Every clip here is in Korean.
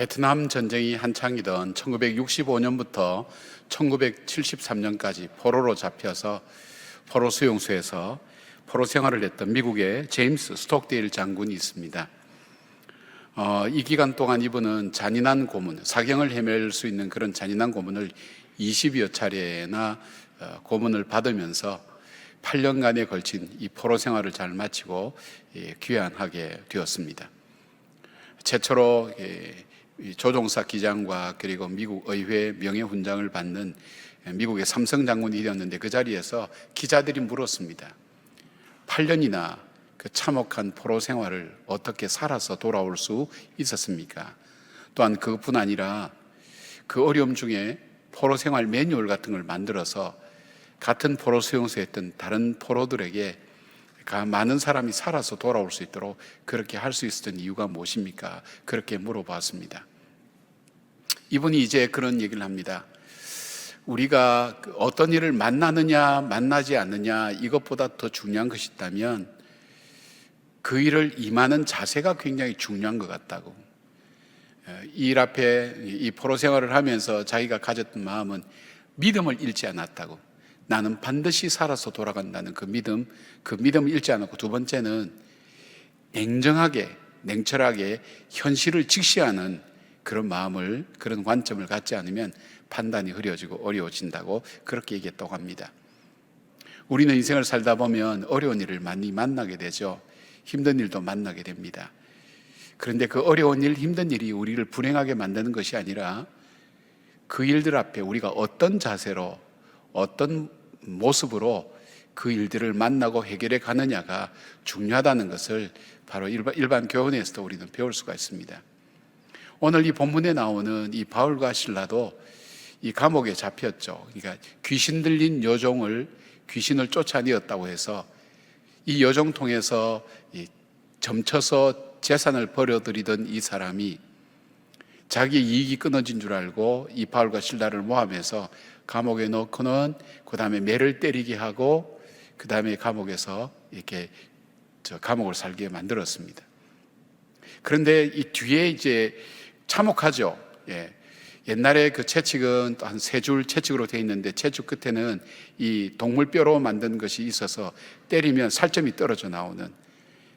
베트남 전쟁이 한창이던 1965년부터 1973년까지 포로로 잡혀서 포로 수용소에서 포로 생활을 했던 미국의 제임스 스톡데일 장군이 있습니다. 이 기간 동안 이분은 잔인한 고문, 사경을 헤맬 수 있는 그런 잔인한 고문을 20여 차례나 고문을 받으면서 8년간에 걸친 이 포로 생활을 잘 마치고 귀환하게 되었습니다. 최초로 조종사 기장과 그리고 미국 의회 명예훈장을 받는 미국의 삼성 장군이 되었는데, 그 자리에서 기자들이 물었습니다. 8년이나 그 참혹한 포로 생활을 어떻게 살아서 돌아올 수 있었습니까? 또한 그것뿐 아니라 그 어려움 중에 포로 생활 매뉴얼 같은 걸 만들어서 같은 포로 수용소에 있던 다른 포로들에게 많은 사람이 살아서 돌아올 수 있도록 그렇게 할 수 있었던 이유가 무엇입니까? 그렇게 물어봤습니다. 이분이 이제 그런 얘기를 합니다. 우리가 어떤 일을 만나느냐 만나지 않느냐 이것보다 더 중요한 것이 있다면 그 일을 임하는 자세가 굉장히 중요한 것 같다고. 이 일 앞에 이 포로 생활을 하면서 자기가 가졌던 마음은 믿음을 잃지 않았다고. 나는 반드시 살아서 돌아간다는 그 믿음을 잃지 않았고, 두 번째는 냉정하게 냉철하게 현실을 직시하는 그런 마음을, 그런 관점을 갖지 않으면 판단이 흐려지고 어려워진다고 그렇게 얘기했다고 합니다. 우리는 인생을 살다 보면 어려운 일을 많이 만나게 되죠. 힘든 일도 만나게 됩니다. 그런데 그 어려운 일, 힘든 일이 우리를 불행하게 만드는 것이 아니라 그 일들 앞에 우리가 어떤 자세로, 어떤 모습으로 그 일들을 만나고 해결해 가느냐가 중요하다는 것을 바로 일반 교훈에서도 우리는 배울 수가 있습니다. 오늘 이 본문에 나오는 이 바울과 실라도 이 감옥에 잡혔죠. 그러니까 귀신 들린 여종을, 귀신을 쫓아내었다고 해서 이 여종 통해서 점쳐서 재산을 벌어들이던 이 사람이 자기의 이익이 끊어진 줄 알고 이 바울과 실라를 모함해서 감옥에 넣고는 그 다음에 매를 때리게 하고 그 다음에 감옥에서 이렇게 감옥을 살게 만들었습니다. 그런데 이 뒤에 이제 참혹하죠. 옛날에 그 채찍은 한 3줄 채찍으로 되어 있는데, 채찍 끝에는 이 동물뼈로 만든 것이 있어서 때리면 살점이 떨어져 나오는,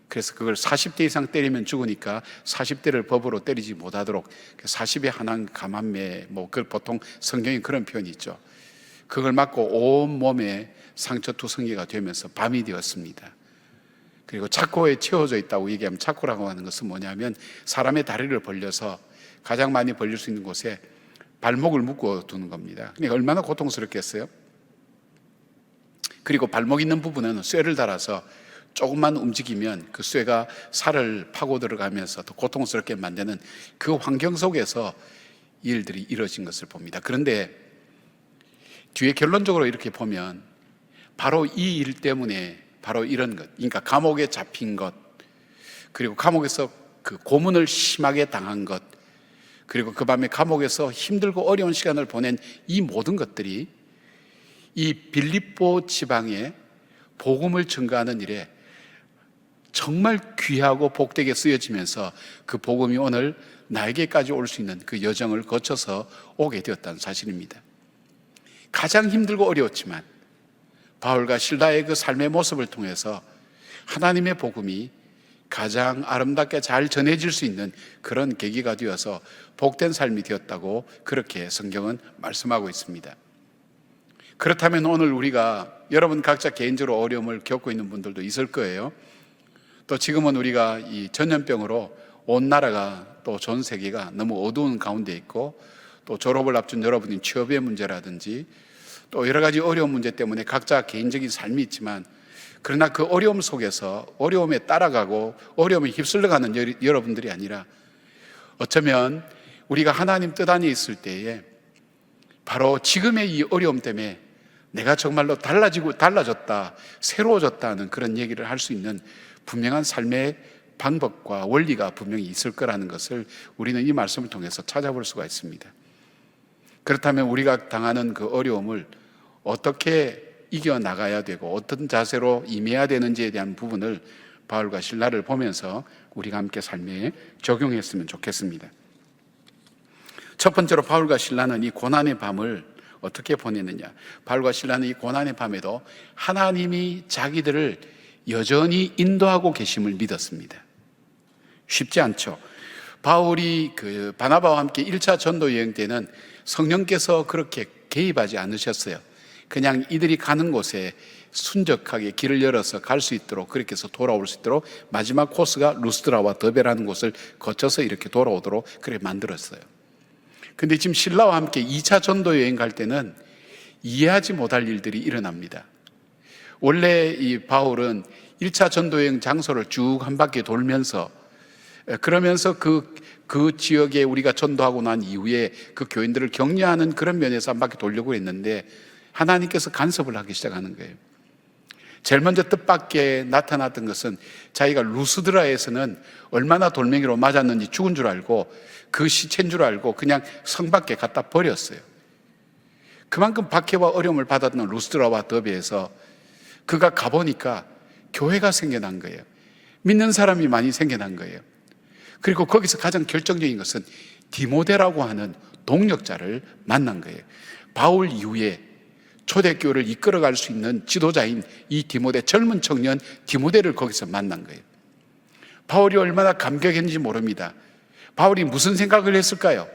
그래서 그걸 40대 이상 때리면 죽으니까 40대를 법으로 때리지 못하도록 40의 한한 감한매, 그걸 보통 성경에 그런 표현이 있죠. 그걸 맞고 온 몸에 상처투성이가 되면서 밤이 되었습니다. 그리고 차코에 채워져 있다고 얘기하면, 차코라고 하는 것은 뭐냐면 사람의 다리를 벌려서 가장 많이 벌릴 수 있는 곳에 발목을 묶어 두는 겁니다. 그러니까 얼마나 고통스럽겠어요? 그리고 발목 있는 부분은 쇠를 달아서 조금만 움직이면 그 쇠가 살을 파고 들어가면서 더 고통스럽게 만드는 그 환경 속에서 일들이 이루어진 것을 봅니다. 그런데 뒤에 결론적으로 이렇게 보면 바로 이 일 때문에, 바로 이런 것, 그러니까 감옥에 잡힌 것, 그리고 감옥에서 그 고문을 심하게 당한 것, 그리고 그 밤에 감옥에서 힘들고 어려운 시간을 보낸 이 모든 것들이 이 빌립보 지방에 복음을 증거하는 일에 정말 귀하고 복되게 쓰여지면서 그 복음이 오늘 나에게까지 올 수 있는 그 여정을 거쳐서 오게 되었다는 사실입니다. 가장 힘들고 어려웠지만 바울과 실라의 그 삶의 모습을 통해서 하나님의 복음이 가장 아름답게 잘 전해질 수 있는 그런 계기가 되어서 복된 삶이 되었다고 그렇게 성경은 말씀하고 있습니다. 그렇다면 오늘 우리가, 여러분 각자 개인적으로 어려움을 겪고 있는 분들도 있을 거예요. 또 지금은 우리가 이 전염병으로 온 나라가, 또 전 세계가 너무 어두운 가운데 있고, 또 졸업을 앞둔 여러분이 취업의 문제라든지 또 여러 가지 어려운 문제 때문에 각자 개인적인 삶이 있지만, 그러나 그 어려움 속에서 어려움에 따라가고 어려움에 휩쓸려가는 여러분들이 아니라, 어쩌면 우리가 하나님 뜻 안에 있을 때에 바로 지금의 이 어려움 때문에 내가 정말로 달라졌다, 새로워졌다는 그런 얘기를 할 수 있는 분명한 삶의 방법과 원리가 분명히 있을 거라는 것을 우리는 이 말씀을 통해서 찾아볼 수가 있습니다. 그렇다면 우리가 당하는 그 어려움을 어떻게 이겨나가야 되고 어떤 자세로 임해야 되는지에 대한 부분을 바울과 실라를 보면서 우리가 함께 삶에 적용했으면 좋겠습니다. 첫 번째로 바울과 실라는 이 고난의 밤을 어떻게 보내느냐. 바울과 실라는 이 고난의 밤에도 하나님이 자기들을 여전히 인도하고 계심을 믿었습니다. 쉽지 않죠. 바울이 바나바와 함께 1차 전도 여행 때는 성령께서 그렇게 개입하지 않으셨어요. 그냥 이들이 가는 곳에 순적하게 길을 열어서 갈 수 있도록, 그렇게 해서 돌아올 수 있도록 마지막 코스가 루스드라와 더베라는 곳을 거쳐서 이렇게 돌아오도록 그렇게 만들었어요. 근데 지금 신라와 함께 2차 전도 여행 갈 때는 이해하지 못할 일들이 일어납니다. 원래 이 바울은 1차 전도 여행 장소를 쭉 한 바퀴 돌면서, 그러면서 그 지역에 우리가 전도하고 난 이후에 그 교인들을 격려하는 그런 면에서 한 바퀴 돌려고 했는데 하나님께서 간섭을 하기 시작하는 거예요. 제일 먼저 뜻밖의 나타났던 것은 자기가 루스드라에서는 얼마나 돌멩이로 맞았는지 죽은 줄 알고, 그 시체인 줄 알고 그냥 성 밖에 갖다 버렸어요. 그만큼 박해와 어려움을 받았던 루스드라와 더베에서 그가 가보니까 교회가 생겨난 거예요. 믿는 사람이 많이 생겨난 거예요. 그리고 거기서 가장 결정적인 것은 디모데라고 하는 동력자를 만난 거예요. 바울 이후에 초대교회를 이끌어갈 수 있는 지도자인 이 디모데, 젊은 청년 디모데를 거기서 만난 거예요. 바울이 얼마나 감격했는지 모릅니다. 바울이 무슨 생각을 했을까요?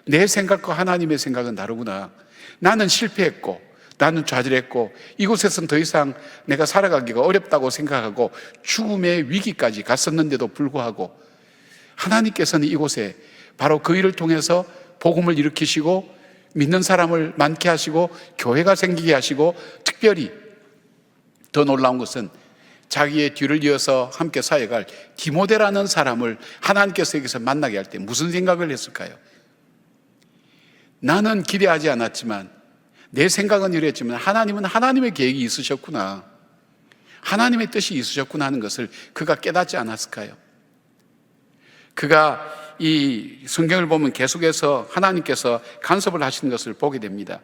내 생각과 하나님의 생각은 다르구나. 나는 실패했고, 나는 좌절했고, 이곳에서는 더 이상 내가 살아가기가 어렵다고 생각하고 죽음의 위기까지 갔었는데도 불구하고 하나님께서는 이곳에 바로 그 일을 통해서 복음을 일으키시고 믿는 사람을 많게 하시고 교회가 생기게 하시고, 특별히 더 놀라운 것은 자기의 뒤를 이어서 함께 사역할 디모데라는 사람을 하나님께서 여기서 만나게 할 때 무슨 생각을 했을까요? 나는 기대하지 않았지만, 내 생각은 이랬지만 하나님은 하나님의 계획이 있으셨구나, 하나님의 뜻이 있으셨구나 하는 것을 그가 깨닫지 않았을까요? 그가 이 성경을 보면 계속해서 하나님께서 간섭을 하시는 것을 보게 됩니다.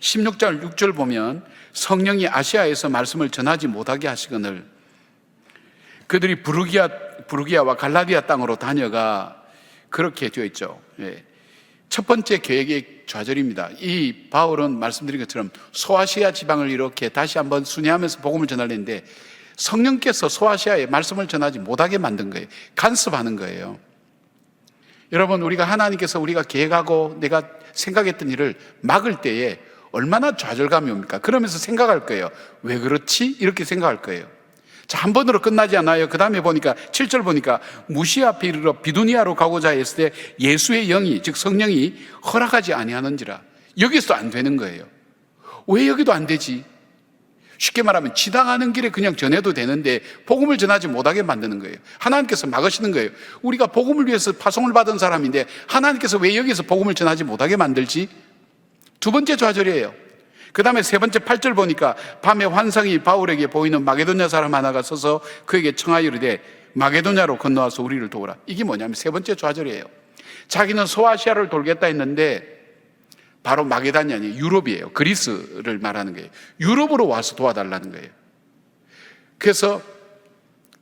16절 6절 보면 성령이 아시아에서 말씀을 전하지 못하게 하시거늘 그들이 부르기아와 갈라디아 땅으로 다녀가, 그렇게 되어 있죠. 첫 번째 계획의 좌절입니다. 이 바울은 말씀드린 것처럼 소아시아 지방을 이렇게 다시 한번 순회하면서 복음을 전하려는데 성령께서 소아시아에 말씀을 전하지 못하게 만든 거예요. 간섭하는 거예요. 여러분, 우리가 하나님께서 우리가 계획하고 내가 생각했던 일을 막을 때에 얼마나 좌절감이 옵니까? 그러면서 생각할 거예요. 왜 그렇지? 이렇게 생각할 거예요. 자, 한 번으로 끝나지 않아요. 그 다음에 보니까 7절 보니까 무시아에 이르러 비두니아로 가고자 했을 때 예수의 영이, 즉 성령이 허락하지 아니하는지라. 여기서 안 되는 거예요. 왜 여기도 안 되지? 쉽게 말하면 지나가는 길에 그냥 전해도 되는데 복음을 전하지 못하게 만드는 거예요. 하나님께서 막으시는 거예요. 우리가 복음을 위해서 파송을 받은 사람인데 하나님께서 왜 여기서 복음을 전하지 못하게 만들지? 두 번째 좌절이에요. 그 다음에 세 번째 8절 보니까 밤에 환상이 바울에게 보이는 마게도냐 사람 하나가 서서 그에게 청하여 이르되 마게도냐로 건너와서 우리를 도우라. 이게 뭐냐면 세 번째 좌절이에요. 자기는 소아시아를 돌겠다 했는데 바로 마게다니 아니에요. 유럽이에요. 그리스를 말하는 거예요. 유럽으로 와서 도와달라는 거예요. 그래서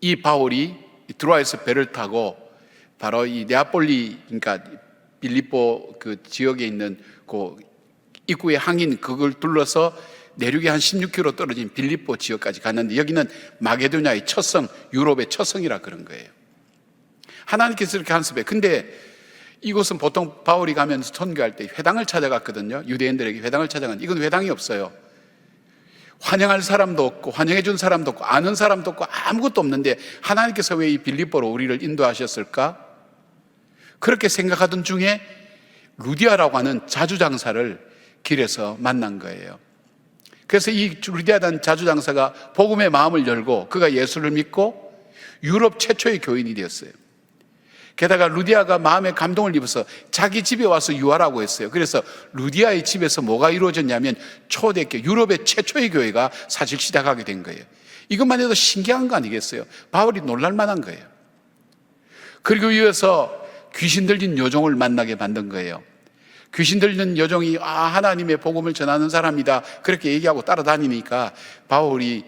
이 바울이 드로아에서 배를 타고 바로 이 네아폴리, 그러니까 빌립보 그 지역에 있는 그 입구의 항인, 그걸 둘러서 내륙에 한 16km 떨어진 빌립보 지역까지 갔는데 여기는 마게도냐의 첫 성, 유럽의 첫 성이라 그런 거예요. 하나님께서 이렇게 간섭해. 근데 이곳은 보통 바울이 가면서 선교할 때 회당을 찾아갔거든요. 유대인들에게 회당을 찾아갔는데 이건 회당이 없어요. 환영할 사람도 없고 환영해 준 사람도 없고 아는 사람도 없고 아무것도 없는데 하나님께서 왜 이 빌립보로 우리를 인도하셨을까? 그렇게 생각하던 중에 루디아라고 하는 자주장사를 길에서 만난 거예요. 그래서 이 루디아라는 자주장사가 복음의 마음을 열고 그가 예수를 믿고 유럽 최초의 교인이 되었어요. 게다가 루디아가 마음에 감동을 입어서 자기 집에 와서 유하라고 했어요. 그래서 루디아의 집에서 뭐가 이루어졌냐면 초대교회, 유럽의 최초의 교회가 사실 시작하게 된 거예요. 이것만 해도 신기한 거 아니겠어요? 바울이 놀랄 만한 거예요. 그리고 이어서 귀신 들린 여종을 만나게 만든 거예요. 귀신 들린 여종이 하나님의 복음을 전하는 사람이다 그렇게 얘기하고 따라다니니까 바울이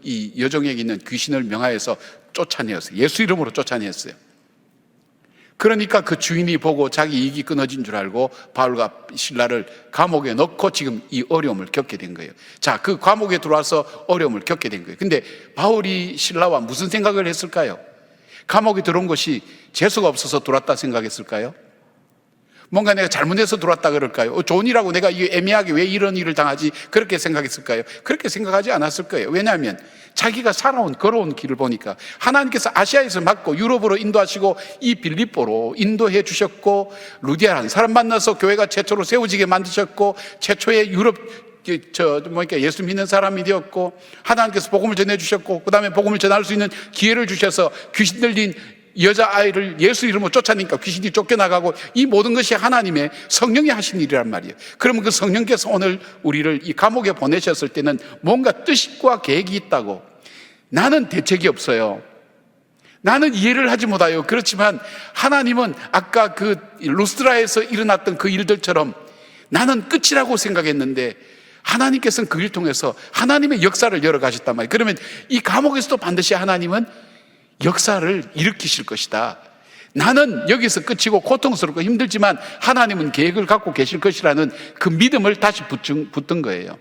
이 여종에게 있는 귀신을 명하여서 쫓아내었어요. 예수 이름으로 쫓아내었어요. 그러니까 그 주인이 보고 자기 이익이 끊어진 줄 알고 바울과 신라를 감옥에 넣고 지금 이 어려움을 겪게 된 거예요. 자, 그 감옥에 들어와서 어려움을 겪게 된 거예요. 근데 바울이 신라와 무슨 생각을 했을까요? 감옥에 들어온 것이 재수가 없어서 들어왔다 생각했을까요? 뭔가 내가 잘못해서 들어왔다 그럴까요? 좋은 일하고 내가 애매하게 왜 이런 일을 당하지? 그렇게 생각했을까요? 그렇게 생각하지 않았을 거예요. 왜냐하면 자기가 살아온 걸어온 길을 보니까 하나님께서 아시아에서 막고 유럽으로 인도하시고 이 빌립보로 인도해 주셨고, 루디아라는 사람 만나서 교회가 최초로 세워지게 만드셨고, 최초의 유럽 예수 믿는 사람이 되었고, 하나님께서 복음을 전해주셨고, 그 다음에 복음을 전할 수 있는 기회를 주셔서 귀신 들린 여자아이를 예수 이름으로 쫓아내니까 귀신이 쫓겨나가고, 이 모든 것이 하나님의 성령이 하신 일이란 말이에요. 그러면 그 성령께서 오늘 우리를 이 감옥에 보내셨을 때는 뭔가 뜻과 계획이 있다고. 나는 대책이 없어요. 나는 이해를 하지 못해요. 그렇지만 하나님은 아까 그 루스드라에서 일어났던 그 일들처럼 나는 끝이라고 생각했는데 하나님께서는 그 일 통해서 하나님의 역사를 열어가셨단 말이에요. 그러면 이 감옥에서도 반드시 하나님은 역사를 일으키실 것이다. 나는 여기서 끝이고 고통스럽고 힘들지만 하나님은 계획을 갖고 계실 것이라는 그 믿음을 다시 붙든 거예요.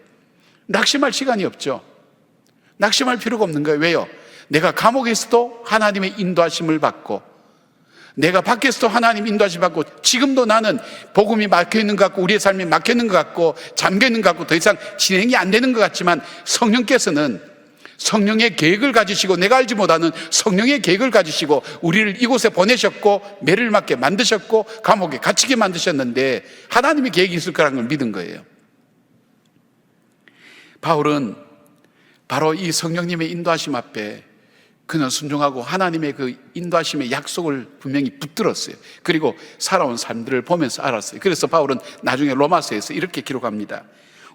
낙심할 시간이 없죠. 낙심할 필요가 없는 거예요. 왜요? 내가 감옥에서도 하나님의 인도하심을 받고, 내가 밖에서도 하나님 인도하심을 받고, 지금도 나는 복음이 막혀있는 것 같고, 우리의 삶이 막혀있는 것 같고, 잠겨있는 것 같고, 더 이상 진행이 안 되는 것 같지만, 성령께서는 성령의 계획을 가지시고, 내가 알지 못하는 성령의 계획을 가지시고 우리를 이곳에 보내셨고, 매를 맞게 만드셨고, 감옥에 갇히게 만드셨는데 하나님의 계획이 있을 거라는 걸 믿은 거예요. 바울은 바로 이 성령님의 인도하심 앞에 그는 순종하고 하나님의 그 인도하심의 약속을 분명히 붙들었어요. 그리고 살아온 삶들을 보면서 알았어요. 그래서 바울은 나중에 로마서에서 이렇게 기록합니다.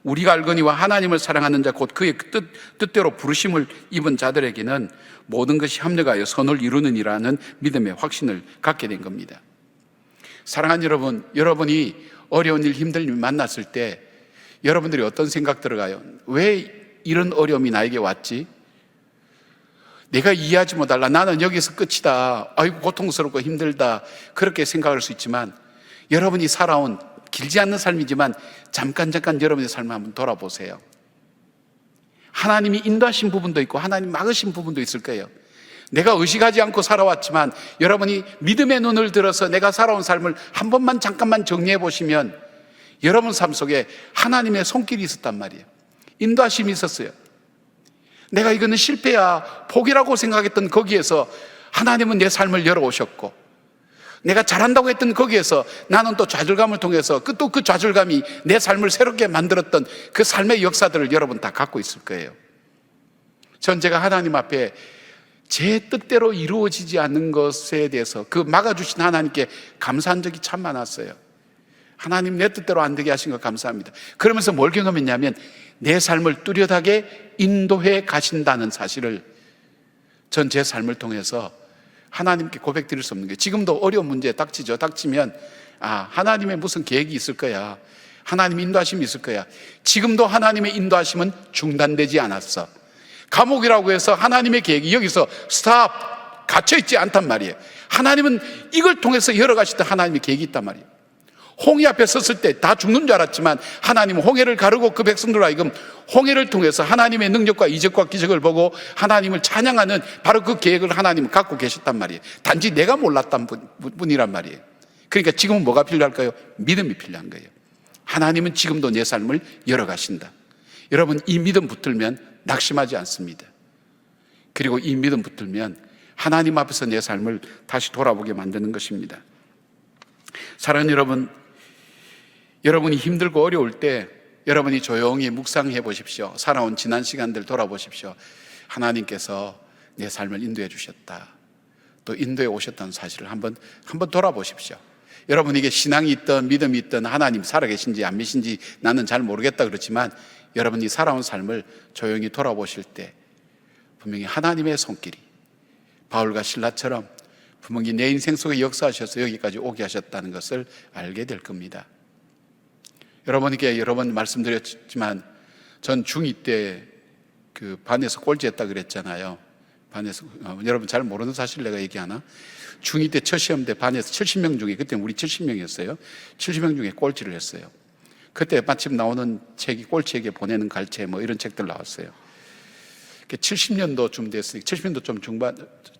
우리가 알거니와 하나님을 사랑하는 자 곧 그의 뜻대로 부르심을 입은 자들에게는 모든 것이 합력하여 선을 이루는 이라는 믿음의 확신을 갖게 된 겁니다. 사랑하는 여러분, 여러분이 어려운 일, 힘든 일 만났을 때 여러분들이 어떤 생각 들어가요? 왜 이런 어려움이 나에게 왔지? 내가 이해하지 못할라. 나는 여기서 끝이다. 아이고 고통스럽고 힘들다. 그렇게 생각할 수 있지만, 여러분이 살아온 길지 않는 삶이지만 잠깐 여러분의 삶을 한번 돌아보세요. 하나님이 인도하신 부분도 있고 하나님 막으신 부분도 있을 거예요. 내가 의식하지 않고 살아왔지만 여러분이 믿음의 눈을 들어서 내가 살아온 삶을 한 번만 잠깐만 정리해 보시면 여러분 삶 속에 하나님의 손길이 있었단 말이에요. 인도하심이 있었어요. 내가 이거는 실패야, 포기라고 생각했던 거기에서 하나님은 내 삶을 열어오셨고, 내가 잘한다고 했던 거기에서 나는 또 좌절감을 통해서 또 그 좌절감이 내 삶을 새롭게 만들었던 그 삶의 역사들을 여러분 다 갖고 있을 거예요. 전 제가 하나님 앞에 제 뜻대로 이루어지지 않는 것에 대해서 그 막아주신 하나님께 감사한 적이 참 많았어요. 하나님 내 뜻대로 안 되게 하신 거 감사합니다. 그러면서 뭘 경험했냐면 내 삶을 뚜렷하게 인도해 가신다는 사실을 전 제 삶을 통해서 하나님께 고백드릴 수 없는 게, 지금도 어려운 문제 닥치면 하나님의 무슨 계획이 있을 거야, 하나님의 인도하심이 있을 거야. 지금도 하나님의 인도하심은 중단되지 않았어. 감옥이라고 해서 하나님의 계획이 여기서 스탑, 갇혀있지 않단 말이에요. 하나님은 이걸 통해서 열어가시던 하나님의 계획이 있단 말이에요. 홍해 앞에 섰을 때 다 죽는 줄 알았지만 하나님은 홍해를 가르고 그 백성들로 하여금 홍해를 통해서 하나님의 능력과 이적과 기적을 보고 하나님을 찬양하는 바로 그 계획을 하나님은 갖고 계셨단 말이에요. 단지 내가 몰랐던 분이란 말이에요. 그러니까 지금은 뭐가 필요할까요? 믿음이 필요한 거예요. 하나님은 지금도 내 삶을 열어가신다. 여러분, 이 믿음 붙들면 낙심하지 않습니다. 그리고 이 믿음 붙들면 하나님 앞에서 내 삶을 다시 돌아보게 만드는 것입니다. 사랑하는 여러분, 여러분이 힘들고 어려울 때 여러분이 조용히 묵상해 보십시오. 살아온 지난 시간들 돌아보십시오. 하나님께서 내 삶을 인도해 주셨다, 또 인도해 오셨다는 사실을 한번 돌아보십시오. 여러분에게 신앙이 있든 믿음이 있든 하나님 살아계신지 안 계신지 나는 잘 모르겠다 그렇지만, 여러분이 살아온 삶을 조용히 돌아보실 때 분명히 하나님의 손길이 바울과 신라처럼 분명히 내 인생 속에 역사하셔서 여기까지 오게 하셨다는 것을 알게 될 겁니다. 여러분에게 여러 번 말씀드렸지만 전 중2 때 그 반에서 꼴찌했다 그랬잖아요. 반에서 여러분 잘 모르는 사실 내가 얘기하나? 중2 때 첫 시험 때 반에서 70명 중에, 그때 우리 70명이었어요. 70명 중에 꼴찌를 했어요. 그때 마침 나오는 책이 꼴찌에게 보내는 갈채 뭐 이런 책들 나왔어요. 70년도쯤 됐으니까, 70년도 좀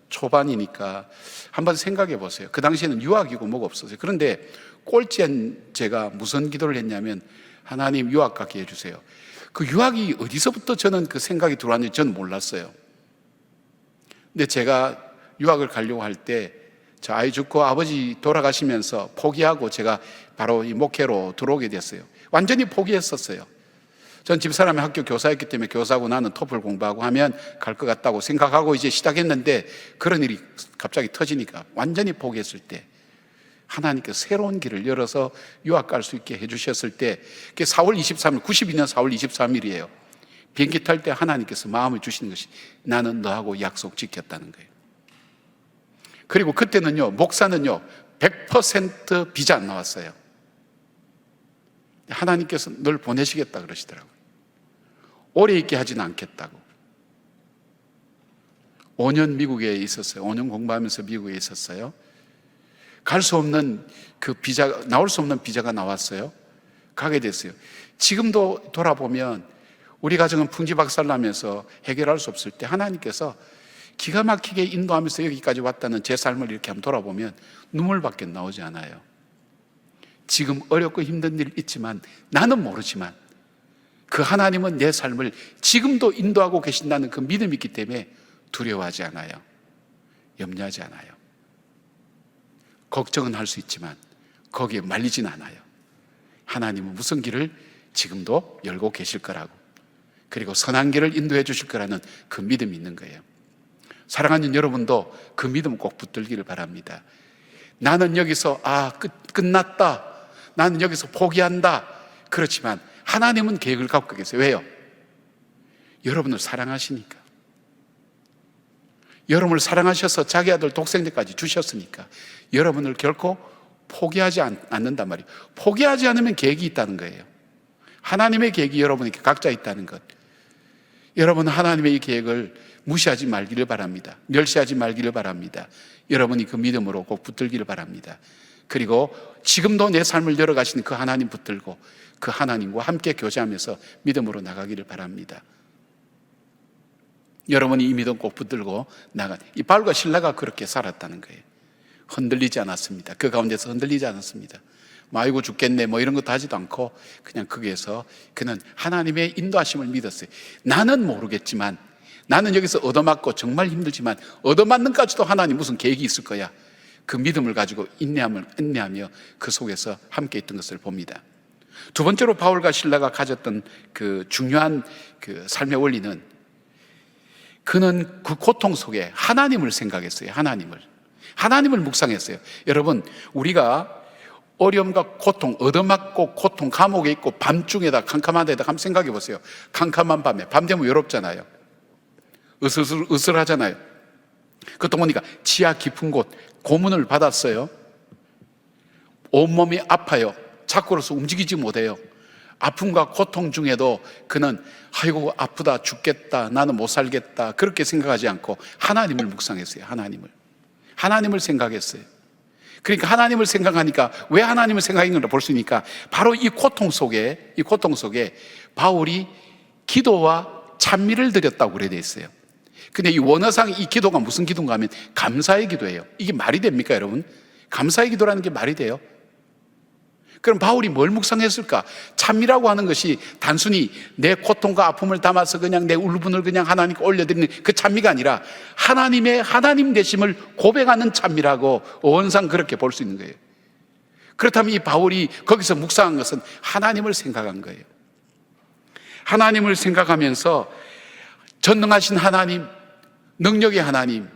초반이니까 한번 생각해 보세요. 그 당시에는 유학이고 뭐가 없었어요. 그런데 꼴찌한 제가 무슨 기도를 했냐면, 하나님 유학 가게 해주세요. 그 유학이 어디서부터 저는 그 생각이 들어왔는지 저는 몰랐어요. 근데 제가 유학을 가려고 할 때, 저 아이 죽고 아버지 돌아가시면서 포기하고 제가 바로 이 목회로 들어오게 됐어요. 완전히 포기했었어요. 전 집사람이 학교 교사였기 때문에 교사고 나는 토플 공부하고 하면 갈 것 같다고 생각하고 이제 시작했는데, 그런 일이 갑자기 터지니까 완전히 포기했을 때 하나님께서 새로운 길을 열어서 유학 갈 수 있게 해주셨을 때, 그게 4월 23일, 92년 4월 23일이에요. 비행기 탈 때 하나님께서 마음을 주시는 것이, 나는 너하고 약속 지켰다는 거예요. 그리고 그때는요, 목사는요 100% 비자 안 나왔어요. 하나님께서 널 보내시겠다 그러시더라고요. 오래 있게 하지는 않겠다고. 5년 미국에 있었어요. 5년 공부하면서 미국에 있었어요. 갈 수 없는 그 비자, 나올 수 없는 비자가 나왔어요. 가게 됐어요. 지금도 돌아보면 우리 가정은 풍지박살나면서 해결할 수 없을 때 하나님께서 기가 막히게 인도하면서 여기까지 왔다는 제 삶을 이렇게 한번 돌아보면 눈물밖에 나오지 않아요. 지금 어렵고 힘든 일 있지만, 나는 모르지만 그 하나님은 내 삶을 지금도 인도하고 계신다는 그 믿음이 있기 때문에 두려워하지 않아요. 염려하지 않아요. 걱정은 할 수 있지만 거기에 말리진 않아요. 하나님은 무슨 길을 지금도 열고 계실 거라고, 그리고 선한 길을 인도해 주실 거라는 그 믿음이 있는 거예요. 사랑하는 여러분도 그 믿음 꼭 붙들기를 바랍니다. 나는 여기서 끝났다, 나는 여기서 포기한다, 그렇지만 하나님은 계획을 갖고 계세요. 왜요? 여러분을 사랑하시니까. 여러분을 사랑하셔서 자기 아들 독생자까지 주셨으니까 여러분을 결코 포기하지 않는단 말이에요. 포기하지 않으면 계획이 있다는 거예요. 하나님의 계획이 여러분에게 각자 있다는 것. 여러분은 하나님의 이 계획을 무시하지 말기를 바랍니다. 멸시하지 말기를 바랍니다. 여러분이 그 믿음으로 꼭 붙들기를 바랍니다. 그리고 지금도 내 삶을 열어가시는 그 하나님 붙들고 그 하나님과 함께 교제하면서 믿음으로 나가기를 바랍니다. 여러분이 이 믿음 꼭 붙들고 이 바울과 실라가 그렇게 살았다는 거예요. 흔들리지 않았습니다. 그 가운데서 흔들리지 않았습니다. 아이고 죽겠네 뭐 이런 것도 하지도 않고 그냥 거기에서 그는 하나님의 인도하심을 믿었어요. 나는 모르겠지만, 나는 여기서 얻어맞고 정말 힘들지만 얻어맞는까지도 하나님 무슨 계획이 있을 거야. 그 믿음을 가지고 인내하며 그 속에서 함께 있던 것을 봅니다. 두 번째로 바울과 실라가 가졌던 그 중요한 그 삶의 원리는, 그는 그 고통 속에 하나님을 생각했어요. 하나님을 묵상했어요. 여러분, 우리가 어려움과 고통, 얻어맞고 고통, 감옥에 있고 밤중에다 캄캄한 데다 한번 생각해 보세요. 캄캄한 밤에, 밤 되면 외롭잖아요. 으슬하잖아요. 그것도 보니까 지하 깊은 곳, 고문을 받았어요. 온몸이 아파요. 자꾸로서 움직이지 못해요. 아픔과 고통 중에도 그는 아이고 아프다, 죽겠다, 나는 못 살겠다, 그렇게 생각하지 않고 하나님을 묵상했어요. 하나님을 생각했어요. 그러니까 하나님을 생각하니까, 왜 하나님을 생각했는가 볼 수 있으니까, 바로 이 고통 속에 바울이 기도와 찬미를 드렸다고 그래 돼 있어요. 근데 이 원어상 이 기도가 무슨 기도인가 하면 감사의 기도예요. 이게 말이 됩니까, 여러분? 감사의 기도라는 게 말이 돼요? 그럼 바울이 뭘 묵상했을까? 찬미라고 하는 것이 단순히 내 고통과 아픔을 담아서 그냥 내 울분을 그냥 하나님께 올려드리는 그 찬미가 아니라 하나님의 하나님 되심을 고백하는 찬미라고 원상 그렇게 볼 수 있는 거예요. 그렇다면 이 바울이 거기서 묵상한 것은 하나님을 생각한 거예요. 하나님을 생각하면서 전능하신 하나님, 능력의 하나님,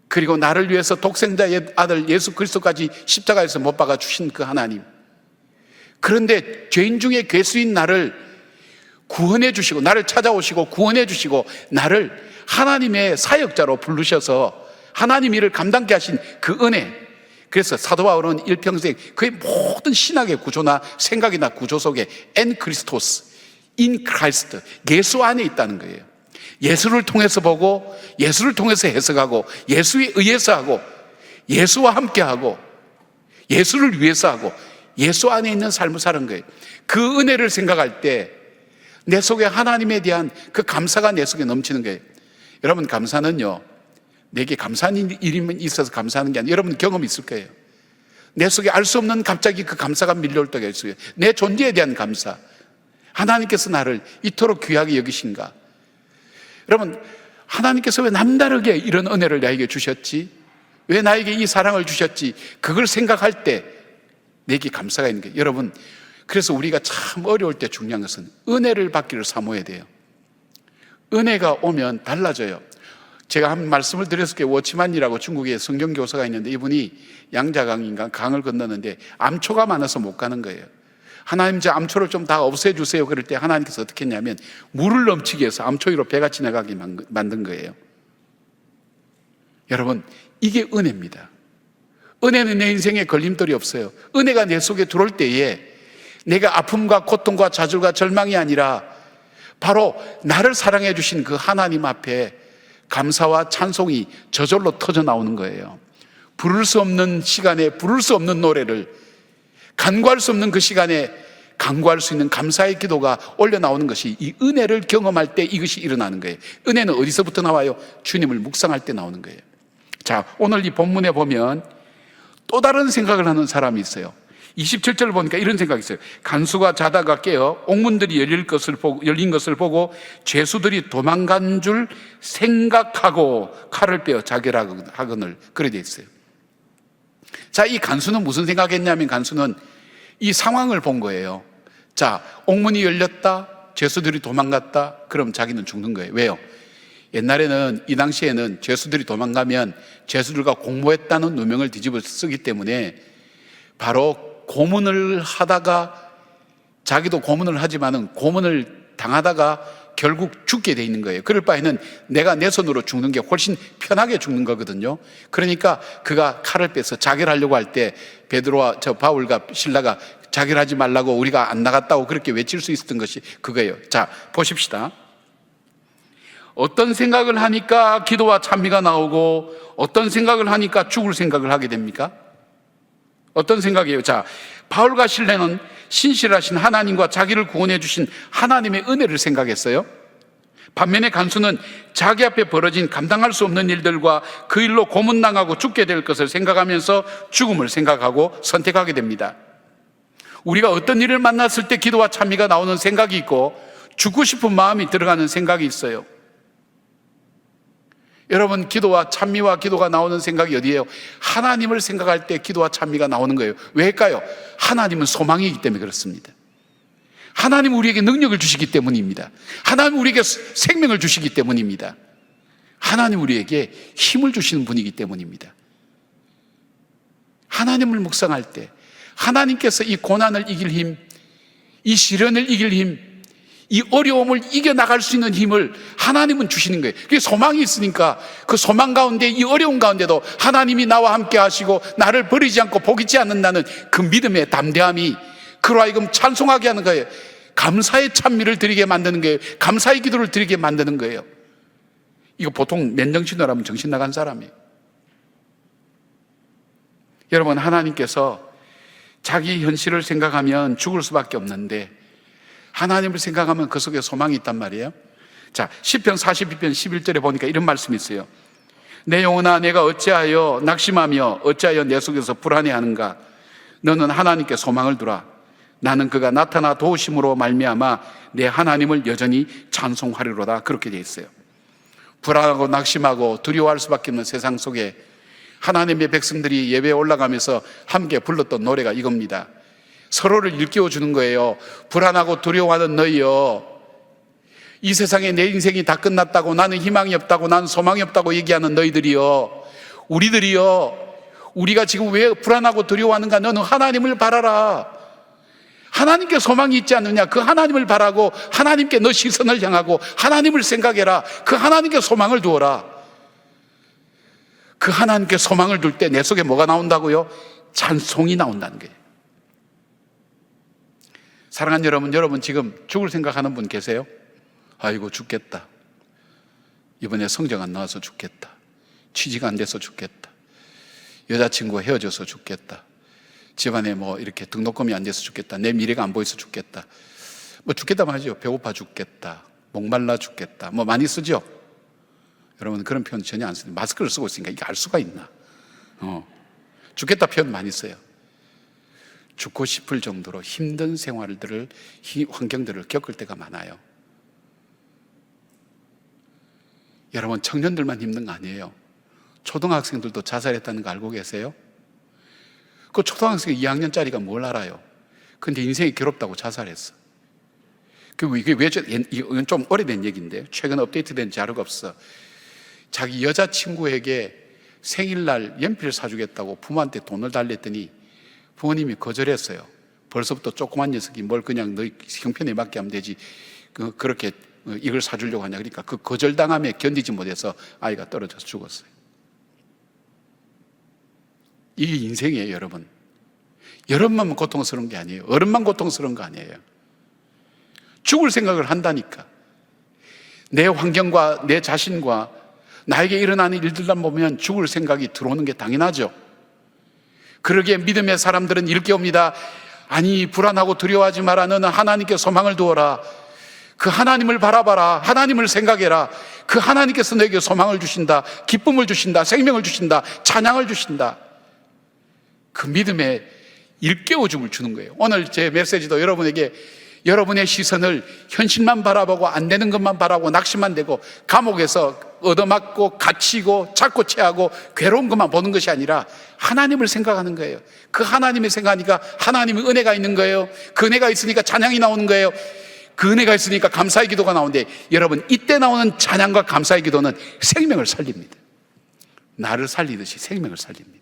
그리고 나를 위해서 독생자의 아들 예수 그리스도까지 십자가에서 못 박아 주신 그 하나님, 그런데 죄인 중에 괴수인 나를 구원해 주시고, 나를 찾아오시고 구원해 주시고, 나를 하나님의 사역자로 부르셔서 하나님 일을 감당케 하신 그 은혜. 그래서 사도 바울은 일평생 그의 모든 신학의 구조나 생각이나 구조 속에 엔 크리스토스, 인 크라이스트, 예수 안에 있다는 거예요. 예수를 통해서 보고, 예수를 통해서 해석하고, 예수에 의해서 하고, 예수와 함께하고 예수를 위해서 하고 예수 안에 있는 삶을 사는 거예요. 그 은혜를 생각할 때 내 속에 하나님에 대한 그 감사가 내 속에 넘치는 거예요. 여러분, 감사는요, 내게 감사한 일이 있어서 감사하는 게 아니라 여러분 경험이 있을 거예요. 내 속에 알 수 없는 갑자기 그 감사가 밀려올 때가 있어요. 내 존재에 대한 감사. 하나님께서 나를 이토록 귀하게 여기신가? 여러분, 하나님께서 왜 남다르게 이런 은혜를 나에게 주셨지? 왜 나에게 이 사랑을 주셨지? 그걸 생각할 때 내게 감사가 있는 거예요. 여러분, 그래서 우리가 참 어려울 때 중요한 것은 은혜를 받기를 사모해야 돼요. 은혜가 오면 달라져요. 제가 한 말씀을 드렸을 때 워치만이라고 중국에 성경교사가 있는데 이분이 양자강인가 강을 건너는데 암초가 많아서 못 가는 거예요. 하나님, 저 암초를 좀 다 없애주세요. 그럴 때 하나님께서 어떻게 했냐면 물을 넘치게 해서 암초 위로 배가 지나가게 만든 거예요. 여러분, 이게 은혜입니다. 은혜는 내 인생에 걸림돌이 없어요. 은혜가 내 속에 들어올 때에 내가 아픔과 고통과 좌절과 절망이 아니라 바로 나를 사랑해 주신 그 하나님 앞에 감사와 찬송이 저절로 터져 나오는 거예요. 부를 수 없는 시간에 부를 수 없는 노래를, 간구할 수 없는 그 시간에 간구할 수 있는 감사의 기도가 올려 나오는 것이 이 은혜를 경험할 때 이것이 일어나는 거예요. 은혜는 어디서부터 나와요? 주님을 묵상할 때 나오는 거예요. 자, 오늘 이 본문에 보면 또 다른 생각을 하는 사람이 있어요. 27절 보니까 이런 생각이 있어요. 간수가 자다가 깨어 옥문들이 열린 것을 보고 죄수들이 도망간 줄 생각하고 칼을 빼어 자결하거늘, 그래 돼 있어요. 자, 이 간수는 무슨 생각했냐면 간수는 이 상황을 본 거예요. 자, 옥문이 열렸다, 죄수들이 도망갔다, 그럼 자기는 죽는 거예요. 왜요? 옛날에는, 이 당시에는 죄수들이 도망가면 죄수들과 공모했다는 누명을 뒤집어 쓰기 때문에 바로 고문을 하다가, 자기도 고문을 하지만은 고문을 당하다가 결국 죽게 돼 있는 거예요. 그럴 바에는 내가 내 손으로 죽는 게 훨씬 편하게 죽는 거거든요. 그러니까 그가 칼을 빼서 자결하려고 할 때 베드로와 바울과 실라가 자결하지 말라고, 우리가 안 나갔다고 그렇게 외칠 수 있었던 것이 그거예요. 자, 보십시다. 어떤 생각을 하니까 기도와 찬미가 나오고 어떤 생각을 하니까 죽을 생각을 하게 됩니까? 어떤 생각이에요? 자, 바울과 실라는 신실하신 하나님과 자기를 구원해 주신 하나님의 은혜를 생각했어요. 반면에 간수는 자기 앞에 벌어진 감당할 수 없는 일들과 그 일로 고문당하고 죽게 될 것을 생각하면서 죽음을 생각하고 선택하게 됩니다. 우리가 어떤 일을 만났을 때 기도와 찬미가 나오는 생각이 있고 죽고 싶은 마음이 들어가는 생각이 있어요. 여러분, 기도와 찬미와 기도가 나오는 생각이 어디예요? 하나님을 생각할 때 기도와 찬미가 나오는 거예요. 왜일까요? 하나님은 소망이기 때문에 그렇습니다. 하나님 우리에게 능력을 주시기 때문입니다. 하나님 우리에게 생명을 주시기 때문입니다. 하나님 우리에게 힘을 주시는 분이기 때문입니다. 하나님을 묵상할 때 하나님께서 이 고난을 이길 힘, 이 시련을 이길 힘, 이 어려움을 이겨나갈 수 있는 힘을 하나님은 주시는 거예요. 그게 소망이 있으니까 그 소망 가운데, 이 어려운 가운데도 하나님이 나와 함께 하시고 나를 버리지 않고 포기치 않는다는 그 믿음의 담대함이 그로 하여금 찬송하게 하는 거예요. 감사의 찬미를 드리게 만드는 거예요. 감사의 기도를 드리게 만드는 거예요. 이거 보통 맨정신으로 하면 정신 나간 사람이에요. 여러분, 하나님께서 자기 현실을 생각하면 죽을 수밖에 없는데 하나님을 생각하면 그 속에 소망이 있단 말이에요. 자, 시편 42편 11절에 보니까 이런 말씀이 있어요. 내 영혼아, 내가 어찌하여 낙심하며 어찌하여 내 속에서 불안해하는가? 너는 하나님께 소망을 두라. 나는 그가 나타나 도우심으로 말미암아 내 하나님을 여전히 찬송하리로다. 그렇게 되어 있어요. 불안하고 낙심하고 두려워할 수밖에 없는 세상 속에 하나님의 백성들이 예배에 올라가면서 함께 불렀던 노래가 이겁니다. 서로를 일깨워 주는 거예요. 불안하고 두려워하는 너희여, 이 세상에 내 인생이 다 끝났다고, 나는 희망이 없다고, 나는 소망이 없다고 얘기하는 너희들이여, 우리들이여, 우리가 지금 왜 불안하고 두려워하는가? 너는 하나님을 바라라. 하나님께 소망이 있지 않느냐? 그 하나님을 바라고 하나님께 너 시선을 향하고 하나님을 생각해라. 그 하나님께 소망을 두어라. 그 하나님께 소망을 둘 때 내 속에 뭐가 나온다고요? 찬송이 나온다는 거예요. 사랑하는 여러분, 여러분 지금 죽을 생각하는 분 계세요? 아이고 죽겠다, 이번에 성적 안 나와서 죽겠다, 취직 안 돼서 죽겠다, 여자친구와 헤어져서 죽겠다. 집안에 뭐 이렇게 등록금이 안 돼서 죽겠다. 내 미래가 안 보여서 죽겠다. 뭐 죽겠다 말이죠. 배고파 죽겠다. 목말라 죽겠다. 뭐 많이 쓰죠. 여러분 그런 표현 전혀 안 쓰는, 마스크를 쓰고 있으니까 이게 알 수가 있나? 죽겠다 표현 많이 써요. 죽고 싶을 정도로 힘든 생활들을, 환경들을 겪을 때가 많아요. 여러분 청년들만 힘든 거 아니에요. 초등학생들도 자살했다는 거 알고 계세요? 그 초등학생 2학년짜리가 뭘 알아요? 근데 인생이 괴롭다고 자살했어. 이게 이건 좀 오래된 얘기인데 최근 업데이트된 자료가 없어. 자기 여자친구에게 생일날 연필 사주겠다고 부모한테 돈을 달랬더니 부모님이 거절했어요. 벌써부터 조그만 녀석이 뭘 그냥 너희 형편에 맞게 하면 되지 그렇게 이걸 사주려고 하냐. 그러니까 그 거절당함에 견디지 못해서 아이가 떨어져서 죽었어요. 이게 인생이에요, 여러분. 여러분만 고통스러운 게 아니에요. 어른만 고통스러운 거 아니에요. 죽을 생각을 한다니까. 내 환경과 내 자신과 나에게 일어나는 일들만 보면 죽을 생각이 들어오는 게 당연하죠. 그러기에 믿음의 사람들은 일깨웁니다. 아니 불안하고 두려워하지 마라. 너는 하나님께 소망을 두어라. 그 하나님을 바라봐라. 하나님을 생각해라. 그 하나님께서 너에게 소망을 주신다. 기쁨을 주신다. 생명을 주신다. 찬양을 주신다. 그 믿음의 일깨워줌을 주는 거예요. 오늘 제 메시지도 여러분에게 여러분의 시선을 현실만 바라보고 안 되는 것만 바라보고 낙심만 되고 감옥에서 얻어맞고 갇히고 찾고 채하고 괴로운 것만 보는 것이 아니라 하나님을 생각하는 거예요. 그 하나님을 생각하니까 하나님의 은혜가 있는 거예요. 그 은혜가 있으니까 찬양이 나오는 거예요. 그 은혜가 있으니까 감사의 기도가 나오는데 여러분 이때 나오는 찬양과 감사의 기도는 생명을 살립니다. 나를 살리듯이 생명을 살립니다.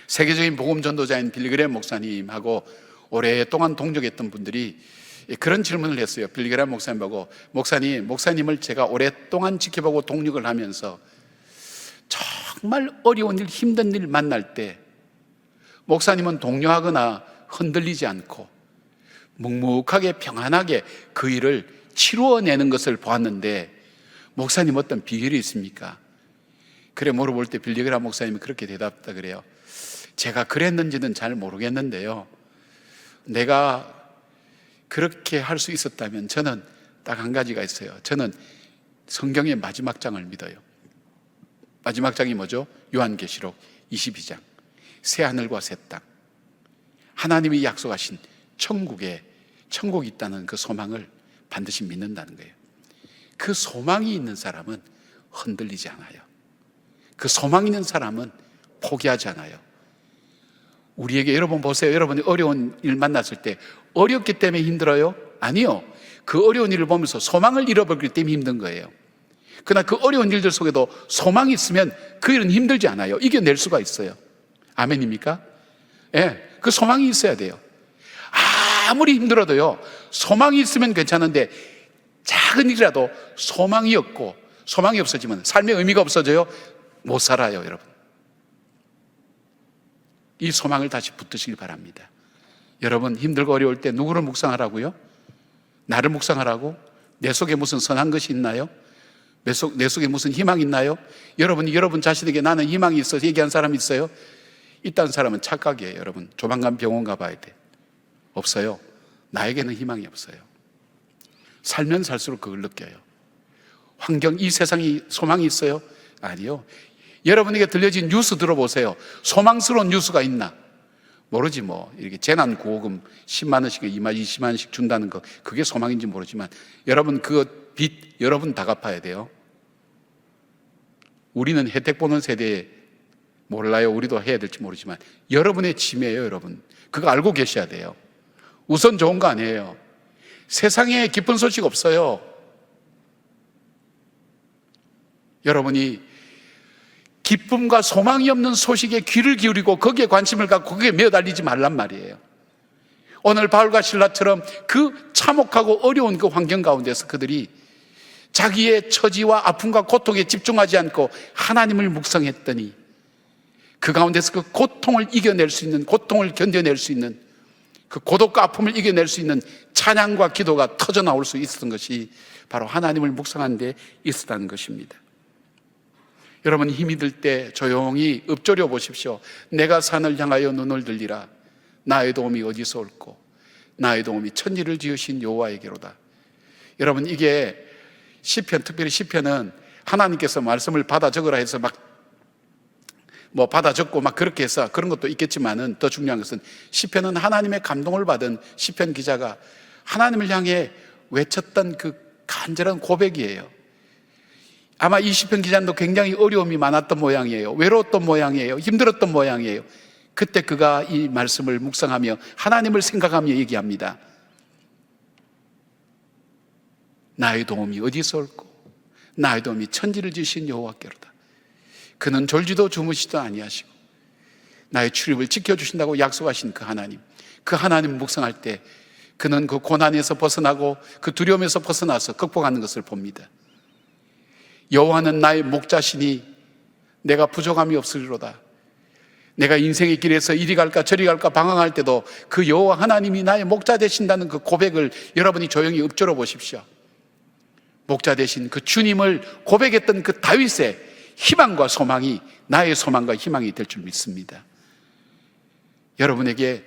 세계적인 복음 전도자인 빌리그램 목사님하고 오랫동안 동역했던 분들이 그런 질문을 했어요. 빌리그램 목사님 보고 목사님을 제가 오랫동안 지켜보고 동역을 하면서 정말 어려운 일, 힘든 일 만날 때 목사님은 동요하거나 흔들리지 않고 묵묵하게 평안하게 그 일을 치루어내는 것을 보았는데 목사님 어떤 비결이 있습니까? 그래 물어볼 때 빌리그램 목사님이 그렇게 대답했다 그래요. 제가 그랬는지는 잘 모르겠는데요, 내가 그렇게 할 수 있었다면 저는 딱 한 가지가 있어요. 저는 성경의 마지막 장을 믿어요. 마지막 장이 뭐죠? 요한계시록 22장. 새 하늘과 새 땅, 하나님이 약속하신 천국이 있다는 그 소망을 반드시 믿는다는 거예요. 그 소망이 있는 사람은 흔들리지 않아요. 그 소망 있는 사람은 포기하지 않아요. 우리에게 여러분 보세요. 여러분이 어려운 일 만났을 때 어렵기 때문에 힘들어요? 아니요. 그 어려운 일을 보면서 소망을 잃어버리기 때문에 힘든 거예요. 그러나 그 어려운 일들 속에도 소망이 있으면 그 일은 힘들지 않아요. 이겨낼 수가 있어요. 아멘입니까? 예, 그 소망이 있어야 돼요. 아무리 힘들어도요, 소망이 있으면 괜찮은데 작은 일이라도 소망이 없고, 소망이 없어지면 삶의 의미가 없어져요. 못 살아요, 여러분. 이 소망을 다시 붙드시길 바랍니다. 여러분 힘들고 어려울 때 누구를 묵상하라고요? 나를 묵상하라고? 내 속에 무슨 선한 것이 있나요? 내 속에 무슨 희망이 있나요? 여러분이 여러분 자신에게 나는 희망이 있어서 얘기한 사람이 있어요? 있다는 사람은 착각이에요. 여러분 조만간 병원 가봐야 돼. 없어요. 나에게는 희망이 없어요. 살면 살수록 그걸 느껴요. 환경, 이 세상이 소망이 있어요? 아니요. 여러분에게 들려진 뉴스 들어보세요. 소망스러운 뉴스가 있나? 모르지 뭐. 이렇게 재난구호금 10만 원씩 20만 원씩 준다는 거, 그게 소망인지 모르지만 여러분 그 빚 여러분 다 갚아야 돼요. 우리는 혜택 보는 세대에 몰라요. 우리도 해야 될지 모르지만 여러분의 짐이에요. 여러분 그거 알고 계셔야 돼요. 우선 좋은 거 아니에요. 세상에 기쁜 소식 없어요. 여러분이 기쁨과 소망이 없는 소식에 귀를 기울이고 거기에 관심을 갖고 거기에 매어달리지 말란 말이에요. 오늘 바울과 실라처럼 그 참혹하고 어려운 그 환경 가운데서 그들이 자기의 처지와 아픔과 고통에 집중하지 않고 하나님을 묵상했더니 그 가운데서 그 고통을 이겨낼 수 있는, 고통을 견뎌낼 수 있는, 그 고독과 아픔을 이겨낼 수 있는 찬양과 기도가 터져 나올 수 있었던 것이 바로 하나님을 묵상하는 데 있었다는 것입니다. 여러분 힘이 들 때 조용히 읊조려 보십시오. 내가 산을 향하여 눈을 들리라. 나의 도움이 어디서 올꼬? 나의 도움이 천지를 지으신 여호와에게로다. 여러분 이게 시편, 특별히 시편은 하나님께서 말씀을 받아 적으라 해서 받아 적고 그렇게 해서 그런 것도 있겠지만은 더 중요한 것은 시편은 하나님의 감동을 받은 시편 기자가 하나님을 향해 외쳤던 그 간절한 고백이에요. 아마 이 시편 기자도 굉장히 어려움이 많았던 모양이에요. 외로웠던 모양이에요. 힘들었던 모양이에요. 그때 그가 이 말씀을 묵상하며 하나님을 생각하며 얘기합니다. 나의 도움이 어디서 올꼬? 나의 도움이 천지를 지으신 여호와께로다. 그는 졸지도 주무시도 아니하시고 나의 출입을 지켜주신다고 약속하신 그 하나님 묵상할 때 그는 그 고난에서 벗어나고 그 두려움에서 벗어나서 극복하는 것을 봅니다. 여호와는 나의 목자시니 내가 부족함이 없으리로다. 내가 인생의 길에서 이리 갈까 저리 갈까 방황할 때도 그 여호와 하나님이 나의 목자 되신다는 그 고백을 여러분이 조용히 읊조려 보십시오. 목자 되신 그 주님을 고백했던 그 다윗의 희망과 소망이 나의 소망과 희망이 될 줄 믿습니다. 여러분에게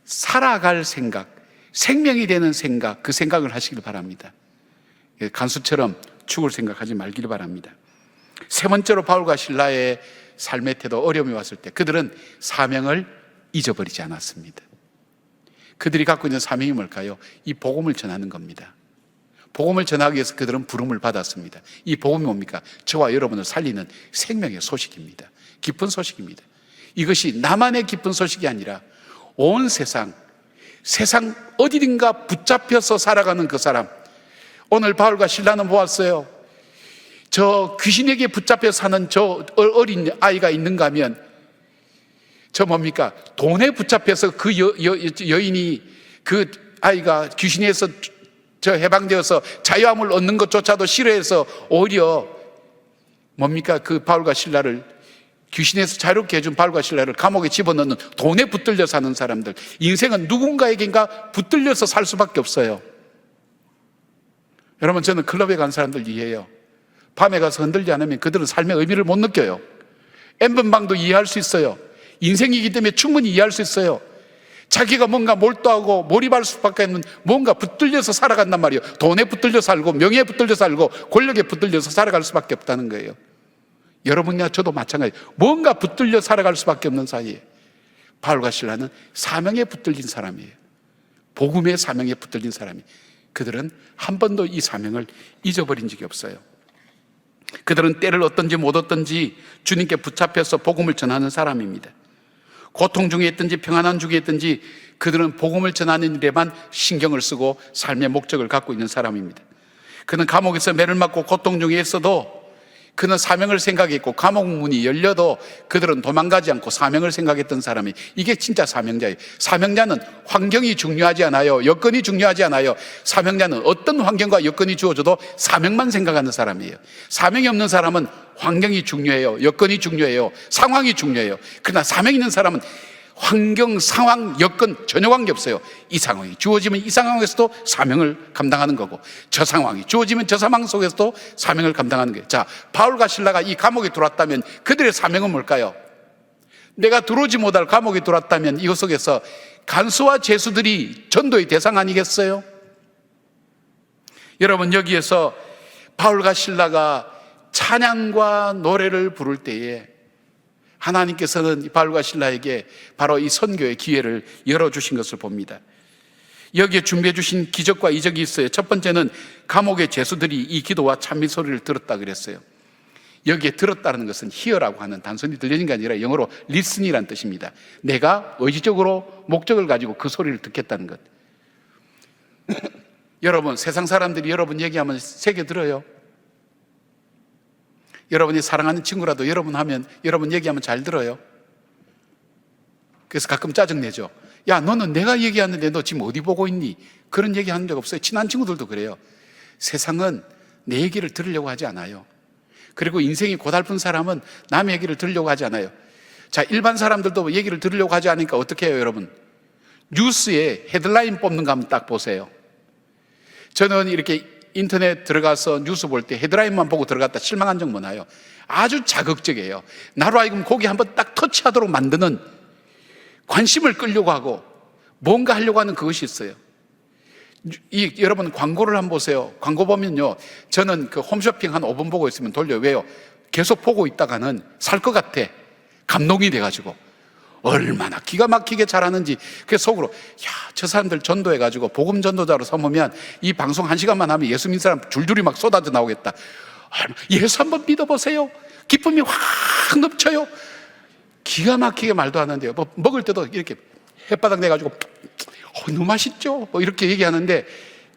살아갈 생각, 생명이 되는 생각, 그 생각을 하시길 바랍니다. 간수처럼 죽을 생각하지 말길 바랍니다. 세 번째로 바울과 실라의 삶의 태도, 어려움이 왔을 때 그들은 사명을 잊어버리지 않았습니다. 그들이 갖고 있는 사명이 뭘까요? 이 복음을 전하는 겁니다. 복음을 전하기 위해서 그들은 부름을 받았습니다. 이 복음이 뭡니까? 저와 여러분을 살리는 생명의 소식입니다. 기쁜 소식입니다. 이것이 나만의 기쁜 소식이 아니라 온 세상 어디든가 붙잡혀서 살아가는 그 사람. 오늘 바울과 실라는 보았어요. 저 귀신에게 붙잡혀 사는 저 어린 아이가 있는가 하면 저 뭡니까? 돈에 붙잡혀서 그 여인이 그 아이가 귀신에서 저 해방되어서 자유함을 얻는 것조차도 싫어해서 오히려 뭡니까? 그 바울과 실라를 귀신에서 자유롭게 해준 바울과 실라를 감옥에 집어넣는 돈에 붙들려 사는 사람들. 인생은 누군가에겐가 붙들려서 살 수밖에 없어요. 여러분 저는 클럽에 간 사람들 이해해요. 밤에 가서 흔들지 않으면 그들은 삶의 의미를 못 느껴요. N번방도 이해할 수 있어요. 인생이기 때문에 충분히 이해할 수 있어요. 자기가 뭔가 몰두하고 몰입할 수밖에 없는 뭔가 붙들려서 살아간단 말이에요. 돈에 붙들려 살고 명예에 붙들려 살고 권력에 붙들려서 살아갈 수밖에 없다는 거예요. 여러분이나 저도 마찬가지. 뭔가 붙들려 살아갈 수밖에 없는 사이에 바울과 실라는 사명에 붙들린 사람이에요. 복음의 사명에 붙들린 사람이. 그들은 한 번도 이 사명을 잊어버린 적이 없어요. 그들은 때를 얻든지 못 얻든지 주님께 붙잡혀서 복음을 전하는 사람입니다. 고통 중에 있든지 평안한 중에 있든지 그들은 복음을 전하는 일에만 신경을 쓰고 삶의 목적을 갖고 있는 사람입니다. 그는 감옥에서 매를 맞고 고통 중에 있어도 그는 사명을 생각했고 감옥 문이 열려도 그들은 도망가지 않고 사명을 생각했던 사람이 이게 진짜 사명자예요. 사명자는 환경이 중요하지 않아요. 여건이 중요하지 않아요. 사명자는 어떤 환경과 여건이 주어져도 사명만 생각하는 사람이에요. 사명이 없는 사람은 환경이 중요해요. 여건이 중요해요. 상황이 중요해요. 그러나 사명 있는 사람은 환경, 상황, 여건 전혀 관계없어요. 이 상황이 주어지면 이 상황에서도 사명을 감당하는 거고 저 상황이 주어지면 저 상황 속에서도 사명을 감당하는 거예요. 자, 바울과 실라가 이 감옥에 들어왔다면 그들의 사명은 뭘까요? 내가 들어오지 못할 감옥에 들어왔다면 이것 속에서 간수와 제수들이 전도의 대상 아니겠어요? 여러분 여기에서 바울과 실라가 찬양과 노래를 부를 때에 하나님께서는 바울과 실라에게 바로 이 선교의 기회를 열어주신 것을 봅니다. 여기에 준비해 주신 기적과 이적이 있어요. 첫 번째는 감옥의 제수들이 이 기도와 찬미 소리를 들었다 그랬어요. 여기에 들었다는 것은 hear라고 하는 단순히 들리는 게 아니라 영어로 listen이라는 뜻입니다. 내가 의지적으로 목적을 가지고 그 소리를 듣겠다는 것. 여러분 세상 사람들이 여러분 얘기하면 새겨 들어요. 여러분이 사랑하는 친구라도 여러분 하면 여러분 얘기하면 잘 들어요. 그래서 가끔 짜증내죠. 야 너는 내가 얘기하는데 너 지금 어디 보고 있니? 그런 얘기 하는 적 없어요. 친한 친구들도 그래요. 세상은 내 얘기를 들으려고 하지 않아요. 그리고 인생이 고달픈 사람은 남의 얘기를 들으려고 하지 않아요. 자, 일반 사람들도 얘기를 들으려고 하지 않으니까 어떻게 해요 여러분? 뉴스에 헤드라인 뽑는 거 한번 딱 보세요. 저는 이렇게 인터넷 들어가서 뉴스 볼 때 헤드라인만 보고 들어갔다 실망한 적 많아요. 아주 자극적이에요. 나로 하여금 거기 한번 딱 터치하도록 만드는, 관심을 끌려고 하고 뭔가 하려고 하는 그것이 있어요. 여러분 광고를 한번 보세요. 광고 보면요, 저는 그 홈쇼핑 한 5분 보고 있으면 돌려요. 왜요? 계속 보고 있다가는 살 것 같아. 감동이 돼가지고 얼마나 기가 막히게 잘하는지. 그래서 속으로, 야, 저 사람들 전도해가지고 복음 전도자로 삼으면 이 방송 1시간만 하면 예수 믿는 사람 줄줄이 막 쏟아져 나오겠다. 예수 한번 믿어보세요. 기쁨이 확 넘쳐요. 기가 막히게 말도 하는데요, 뭐 먹을 때도 이렇게 햇바닥 내가지고 너무 맛있죠? 뭐 이렇게 얘기하는데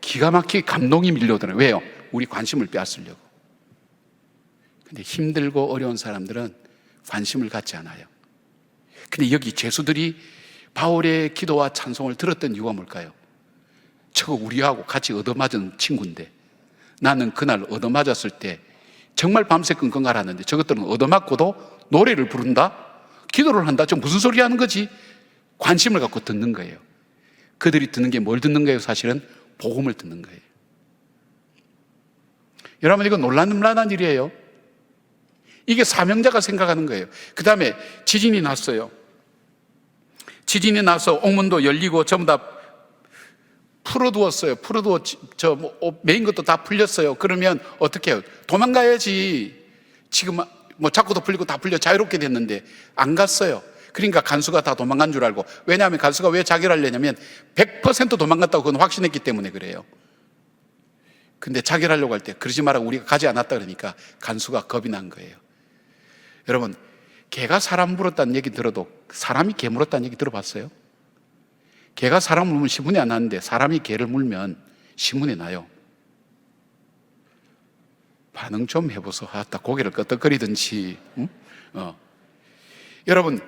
기가 막히게 감동이 밀려오더라고요. 왜요? 우리 관심을 빼앗으려고. 근데 힘들고 어려운 사람들은 관심을 갖지 않아요. 근데 여기 죄수들이 바울의 기도와 찬송을 들었던 이유가 뭘까요? 저거 우리하고 같이 얻어맞은 친구인데, 나는 그날 얻어맞았을 때 정말 밤새 끙끙 앓았는데 저것들은 얻어맞고도 노래를 부른다? 기도를 한다? 저 무슨 소리 하는 거지? 관심을 갖고 듣는 거예요. 그들이 듣는 게 뭘 듣는 거예요? 사실은 복음을 듣는 거예요. 여러분, 이거 놀라운 일이에요. 이게 사명자가 생각하는 거예요. 그 다음에 지진이 났어요. 지진이 나서 옥문도 열리고 전부 다 풀어두었어요. 메인 것도 다 풀렸어요. 그러면 어떻게 해요? 도망가야지. 지금 뭐 자꾸도 풀리고 다 풀려 자유롭게 됐는데 안 갔어요. 그러니까 간수가 다 도망간 줄 알고. 왜냐하면 간수가 왜 자결 하려냐면 100% 도망갔다고 그건 확신했기 때문에 그래요. 근데 자결하려고 할 때 그러지 마라, 우리가 가지 않았다 그러니까 간수가 겁이 난 거예요. 여러분, 개가 사람 물었다는 얘기 들어도 사람이 개 물었다는 얘기 들어봤어요? 개가 사람을 물면 신문이 안 나는데 사람이 개를 물면 신문이 나요. 반응 좀 해보소. 고개를 끄덕거리든지. 응? 여러분,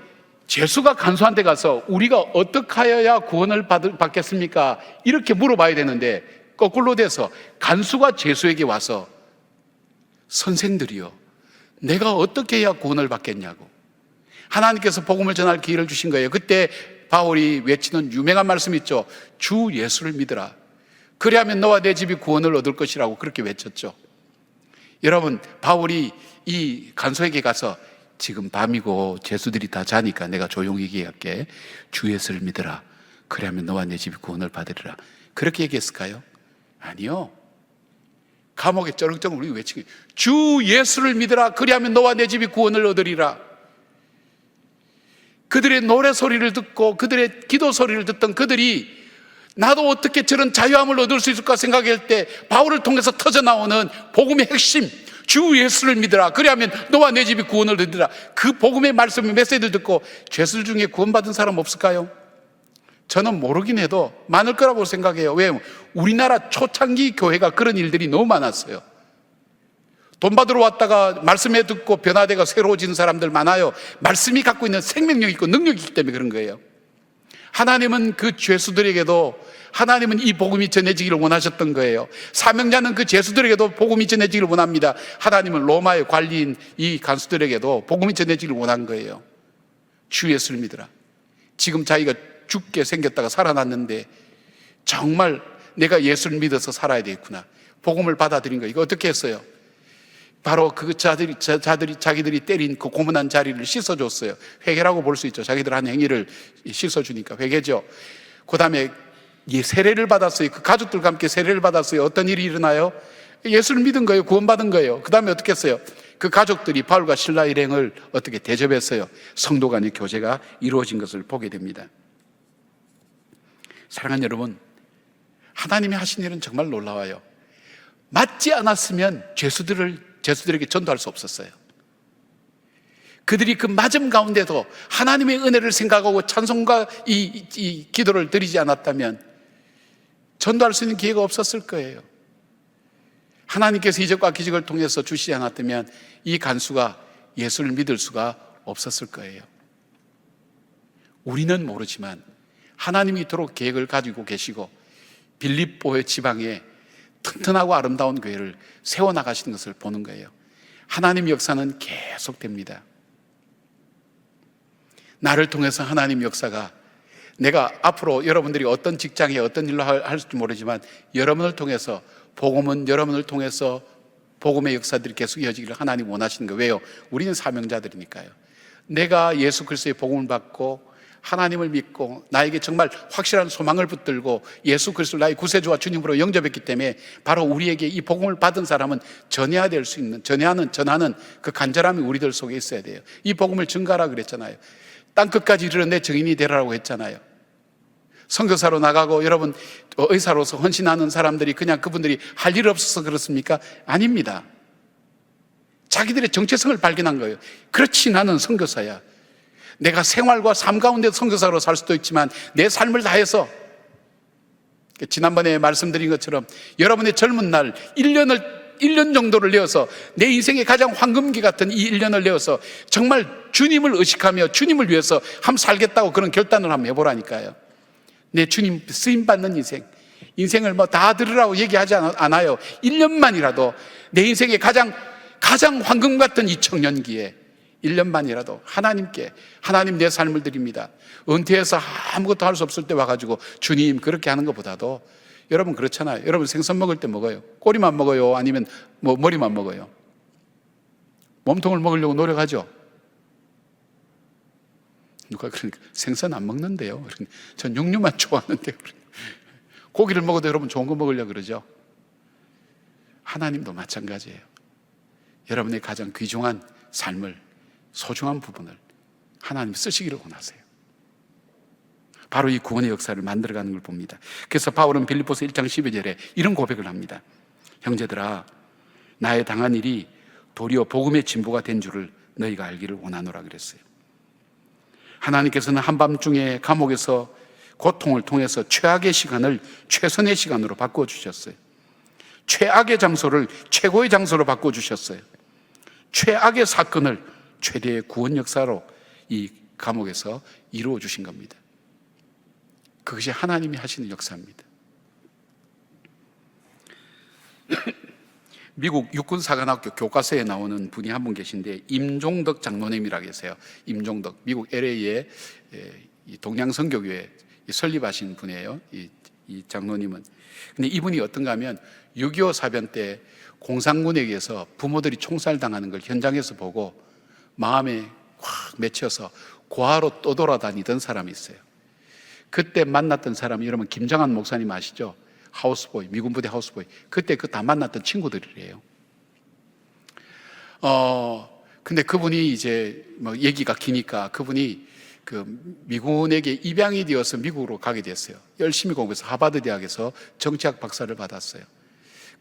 죄수가 간수한테 가서 우리가 어떻게 하여야 구원을 받겠습니까? 이렇게 물어봐야 되는데 거꾸로 돼서 간수가 죄수에게 와서, 선생들이요, 내가 어떻게 해야 구원을 받겠냐고. 하나님께서 복음을 전할 기회를 주신 거예요. 그때 바울이 외치는 유명한 말씀 있죠. 주 예수를 믿으라. 그리하면 너와 내 집이 구원을 얻을 것이라고 그렇게 외쳤죠. 여러분, 바울이 이 간수에게 가서 지금 밤이고 죄수들이 다 자니까 내가 조용히 얘기할게. 주 예수를 믿으라. 그리하면 너와 내 집이 구원을 받으리라. 그렇게 얘기했을까요? 아니요. 감옥에 쩌렁쩌렁 우리 외치기, 주 예수를 믿으라. 그리하면 너와 내 집이 구원을 얻으리라. 그들의 노래 소리를 듣고 그들의 기도 소리를 듣던 그들이 나도 어떻게 저런 자유함을 얻을 수 있을까 생각할 때 바울을 통해서 터져나오는 복음의 핵심, 주 예수를 믿으라. 그리하면 너와 내 집이 구원을 얻으리라. 그 복음의 말씀의 메시지를 듣고 죄수들 중에 구원받은 사람 없을까요? 저는 모르긴 해도 많을 거라고 생각해요. 왜? 우리나라 초창기 교회가 그런 일들이 너무 많았어요. 돈 받으러 왔다가 말씀에 듣고 변화되고 새로워진 사람들 많아요. 말씀이 갖고 있는 생명력이 있고 능력이 있기 때문에 그런 거예요. 하나님은 그 죄수들에게도, 하나님은 이 복음이 전해지기를 원하셨던 거예요. 사명자는 그 죄수들에게도 복음이 전해지기를 원합니다. 하나님은 로마의 관리인 이 간수들에게도 복음이 전해지기를 원한 거예요. 주 예수를 믿으라. 지금 자기가 죽게 생겼다가 살아났는데 정말 내가 예수를 믿어서 살아야 되겠구나. 복음을 받아들인 거. 이거 어떻게 했어요? 바로 그 자기들이 때린 그 고문한 자리를 씻어줬어요. 회개라고 볼 수 있죠. 자기들 한 행위를 씻어주니까 회개죠. 그 다음에 세례를 받았어요. 그 가족들과 함께 세례를 받았어요. 어떤 일이 일어나요? 예수를 믿은 거예요. 구원받은 거예요. 그 다음에 어떻게 했어요? 그 가족들이 바울과 실라 일행을 어떻게 대접했어요? 성도 간의 교제가 이루어진 것을 보게 됩니다. 사랑하는 여러분, 하나님이 하신 일은 정말 놀라워요. 맞지 않았으면 죄수들에게 전도할 수 없었어요. 그들이 그 맞음 가운데도 하나님의 은혜를 생각하고 찬송과 이 기도를 드리지 않았다면 전도할 수 있는 기회가 없었을 거예요. 하나님께서 이적과 기적을 통해서 주시지 않았다면 이 간수가 예수를 믿을 수가 없었을 거예요. 우리는 모르지만 하나님이 이토록 계획을 가지고 계시고 빌립보의 지방에 튼튼하고 아름다운 교회를 세워나가시는 것을 보는 거예요. 하나님의 역사는 계속됩니다. 나를 통해서 하나님 역사가, 내가 앞으로 여러분들이 어떤 직장에 어떤 일로 할지 모르지만 여러분을 통해서 복음은 여러분을 통해서 복음의 역사들이 계속 이어지기를 하나님 원하시는 거예요. 왜요? 우리는 사명자들이니까요. 내가 예수 그리스도의 복음을 받고 하나님을 믿고 나에게 정말 확실한 소망을 붙들고 예수 그리스도를 나의 구세주와 주님으로 영접했기 때문에 바로 우리에게 이 복음을 받은 사람은 전해야 될 수 있는, 전하는 그 간절함이 우리들 속에 있어야 돼요. 이 복음을 증가하라 그랬잖아요. 땅끝까지 이르러 내 증인이 되라고 했잖아요. 선교사로 나가고 여러분 의사로서 헌신하는 사람들이 그냥 그분들이 할 일 없어서 그렇습니까? 아닙니다. 자기들의 정체성을 발견한 거예요. 그렇지, 나는 선교사야. 내가 생활과 삶 가운데 선교사로 살 수도 있지만 내 삶을 다해서, 지난번에 말씀드린 것처럼 여러분의 젊은 날 1년 정도를 내어서 내 인생의 가장 황금기 같은 이 1년을 내어서 정말 주님을 의식하며 주님을 위해서 한번 살겠다고 그런 결단을 한번 해보라니까요. 내 주님 쓰임받는 인생을 뭐 다 들으라고 얘기하지 않아요. 1년만이라도 내 인생의 가장 황금 같은 이 청년기에 1년만이라도 하나님께, 하나님 내 삶을 드립니다. 은퇴해서 아무것도 할 수 없을 때 와가지고 주님 그렇게 하는 것보다도, 여러분 그렇잖아요. 여러분 생선 먹을 때 먹어요? 꼬리만 먹어요? 아니면 뭐 머리만 먹어요? 몸통을 먹으려고 노력하죠? 누가 그러니까 생선 안 먹는데요. 전 육류만 좋아하는데요. 고기를 먹어도 여러분 좋은 거 먹으려고 그러죠? 하나님도 마찬가지예요. 여러분의 가장 귀중한 삶을, 소중한 부분을 하나님 쓰시기를 원하세요. 바로 이 구원의 역사를 만들어가는 걸 봅니다. 그래서 바울은 빌립보서 1장 12절에 이런 고백을 합니다. 형제들아, 나의 당한 일이 도리어 복음의 진보가 된 줄을 너희가 알기를 원하노라 그랬어요. 하나님께서는 한밤중에 감옥에서 고통을 통해서 최악의 시간을 최선의 시간으로 바꿔주셨어요. 최악의 장소를 최고의 장소로 바꿔주셨어요. 최악의 사건을 최대의 구원 역사로 이 감옥에서 이루어 주신 겁니다. 그것이 하나님이 하시는 역사입니다. 미국 육군사관학교 교과서에 나오는 분이 한 분 계신데 임종덕 장로님이라고 계세요. 임종덕, 미국 LA의 동양선교교회 설립하신 분이에요. 이 장로님은. 근데 이분이 어떤가 하면 6.25 사변 때 공산군에 의해서 부모들이 총살당하는 걸 현장에서 보고 마음에 확 맺혀서 고아로 떠돌아다니던 사람이 있어요. 그때 만났던 사람이, 여러분 김정한 목사님 아시죠? 하우스보이, 미군 부대 하우스보이. 그때 그 다 만났던 친구들이래요. 근데 그분이 이제 뭐 얘기가 기니까 그분이 그 미군에게 입양이 되어서 미국으로 가게 됐어요. 열심히 공부해서 하버드 대학에서 정치학 박사를 받았어요.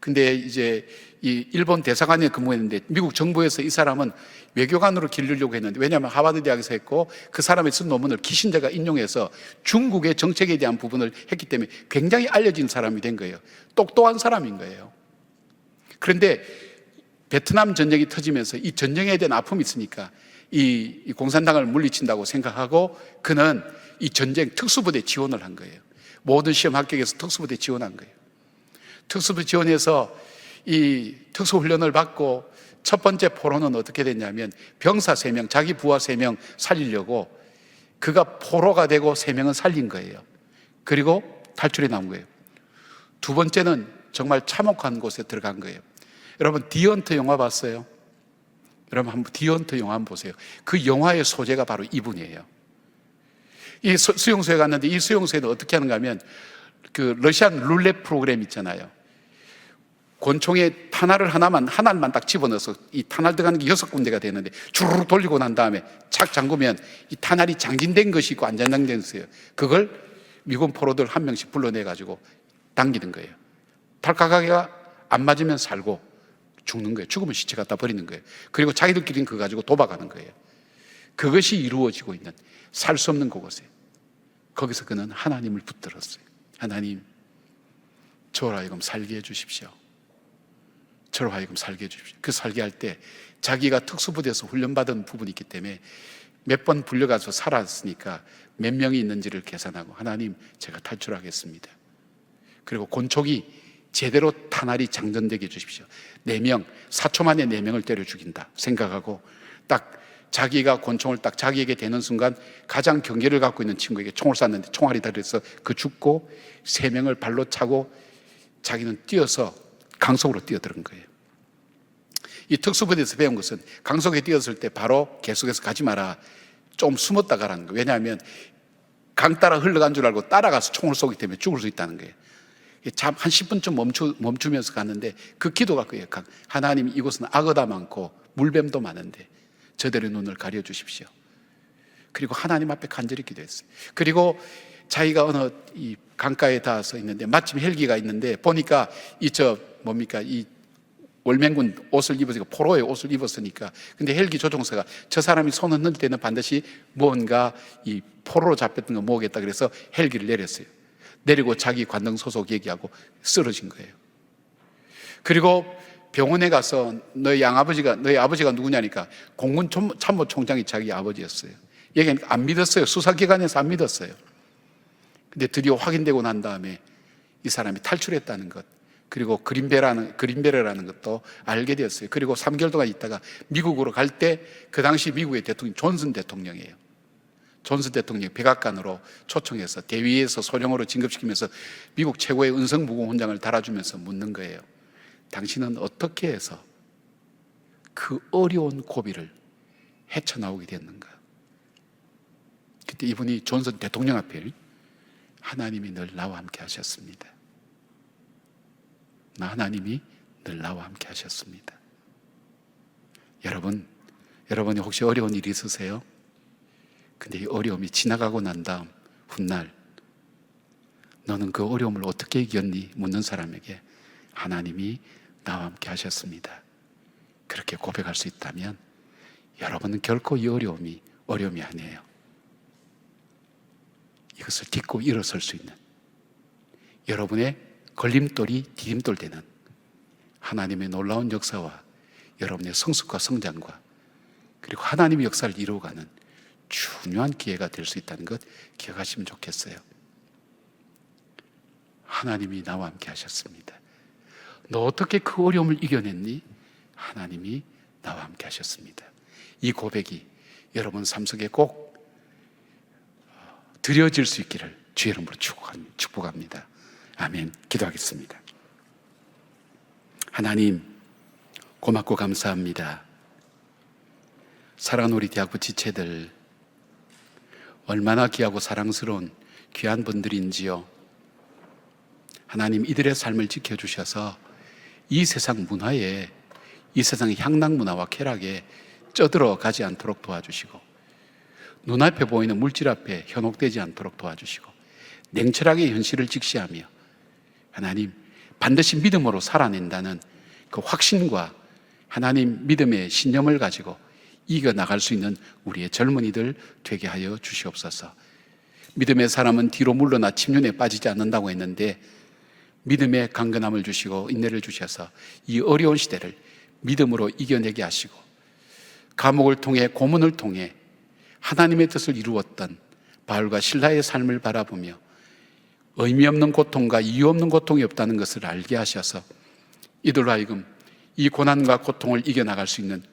근데 이제 이 일본 대사관에 근무했는데 미국 정부에서 이 사람은 외교관으로 기르려고 했는데, 왜냐하면 하버드 대학에서 했고 그 사람이 쓴 논문을 키신저가 인용해서 중국의 정책에 대한 부분을 했기 때문에 굉장히 알려진 사람이 된 거예요. 똑똑한 사람인 거예요. 그런데 베트남 전쟁이 터지면서 이 전쟁에 대한 아픔이 있으니까 이 공산당을 물리친다고 생각하고 그는 이 전쟁 특수부대 지원을 한 거예요. 모든 시험 합격해서 특수부대 지원한 거예요. 특수부 지원해서 이 특수훈련을 받고 첫 번째 포로는 어떻게 됐냐면 병사 3명, 자기 부하 3명 살리려고 그가 포로가 되고 3명은 살린 거예요. 그리고 탈출해 나온 거예요. 두 번째는 정말 참혹한 곳에 들어간 거예요. 여러분 디언트 영화 봤어요? 여러분 한번 디언트 영화 한번 보세요. 그 영화의 소재가 바로 이분이에요. 이 수용소에 갔는데 이 수용소에는 어떻게 하는가 하면 그 러시안 룰렛 프로그램 있잖아요. 권총에 하나만 딱 집어넣어서 이 탄알 들어가는 게 6군데가 되는데 주르륵 돌리고 난 다음에 착 잠그면 이 탄알이 장진된 것이 있고 안 장진된 것이 있어요. 그걸 미군 포로들 한 명씩 불러내가지고 당기는 거예요. 탈각하기가 안 맞으면 살고 죽는 거예요. 죽으면 시체 갖다 버리는 거예요. 그리고 자기들끼리는 그거 가지고 도박하는 거예요. 그것이 이루어지고 있는 살 수 없는 그곳에, 거기서 그는 하나님을 붙들었어요. 하나님, 저로 하여금 살게 해주십시오. 저로 하여금 살게 해주십시오. 그 살게 할 때 자기가 특수부대에서 훈련받은 부분이 있기 때문에 몇 번 불려가서 살았으니까 몇 명이 있는지를 계산하고, 하나님 제가 탈출하겠습니다. 그리고 권총이 제대로 탄알이 장전되게 해주십시오. 4명, 4초 만에 4명을 때려 죽인다 생각하고 딱 자기가 권총을 딱 자기에게 대는 순간 가장 경계를 갖고 있는 친구에게 총을 쐈는데 총알이 달려서 그 죽고 3명을 발로 차고 자기는 뛰어서 강속으로 뛰어들은 거예요. 이 특수부대에서 배운 것은 강속에 뛰었을 때 바로 계속해서 가지 마라, 좀 숨었다 가라는 거예요. 왜냐하면 강 따라 흘러간 줄 알고 따라가서 총을 쏘기 때문에 죽을 수 있다는 거예요. 한 10분쯤 멈추면서 갔는데 그 기도가 그예요. 하나님, 이곳은 악어다 많고 물뱀도 많은데 저들의 눈을 가려주십시오. 그리고 하나님 앞에 간절히 기도했어요. 그리고 자기가 어느 이 강가에 닿아서 있는데 마침 헬기가 있는데 보니까 이 월맹군 옷을 입으니까 포로의 옷을 입었으니까, 근데 헬기 조종사가 저 사람이 손 흔들 때는 반드시 무언가 이 포로로 잡혔던 거 모으겠다 그래서 헬기를 내렸어요. 내리고 자기 관등 소속 얘기하고 쓰러진 거예요. 그리고 병원에 가서 너희 아버지가 누구냐니까 공군 참모총장이 자기 아버지였어요. 얘기하니까 안 믿었어요. 수사기관에서 안 믿었어요. 근데 드디어 확인되고 난 다음에 이 사람이 탈출했다는 것, 그리고 그린베러라는 것도 알게 되었어요. 그리고 3개월 동안 있다가 미국으로 갈 때 그 당시 미국의 대통령 존슨 대통령이에요. 존슨 대통령이 백악관으로 초청해서 대위에서 소령으로 진급시키면서 미국 최고의 은성무공훈장을 달아주면서 묻는 거예요. 당신은 어떻게 해서 그 어려운 고비를 헤쳐나오게 됐는가? 그때 이분이 존슨 대통령 앞에 하나님이 늘 나와 함께 하셨습니다. 하나님이 늘 나와 함께 하셨습니다. 여러분이 혹시 어려운 일이 있으세요? 근데 이 어려움이 지나가고 난 다음 훗날 너는 그 어려움을 어떻게 이겼니? 묻는 사람에게 하나님이 나와 함께 하셨습니다. 그렇게 고백할 수 있다면 여러분은 결코 이 어려움이 아니에요. 이것을 딛고 일어설 수 있는, 여러분의 걸림돌이 디딤돌 되는 하나님의 놀라운 역사와 여러분의 성숙과 성장과 그리고 하나님의 역사를 이루어가는 중요한 기회가 될 수 있다는 것 기억하시면 좋겠어요. 하나님이 나와 함께 하셨습니다. 너 어떻게 그 어려움을 이겨냈니? 하나님이 나와 함께 하셨습니다. 이 고백이 여러분 삶 속에 꼭 드려질 수 있기를 주의 이름으로 축복합니다. 아멘. 기도하겠습니다. 하나님, 고맙고 감사합니다. 사랑하는 우리 대학부 지체들, 얼마나 귀하고 사랑스러운 귀한 분들인지요. 하나님, 이들의 삶을 지켜주셔서 이 세상 문화에, 이 세상의 향락 문화와 쾌락에 쩌들어 가지 않도록 도와주시고, 눈앞에 보이는 물질 앞에 현혹되지 않도록 도와주시고, 냉철하게 현실을 직시하며 하나님, 반드시 믿음으로 살아낸다는 그 확신과 하나님 믿음의 신념을 가지고 이겨나갈 수 있는 우리의 젊은이들 되게 하여 주시옵소서. 믿음의 사람은 뒤로 물러나 침륜에 빠지지 않는다고 했는데 믿음의 강건함을 주시고 인내를 주셔서 이 어려운 시대를 믿음으로 이겨내게 하시고, 감옥을 통해, 고문을 통해 하나님의 뜻을 이루었던 바울과 실라의 삶을 바라보며 의미 없는 고통과 이유 없는 고통이 없다는 것을 알게 하셔서 이들로 하여금 이 고난과 고통을 이겨나갈 수 있는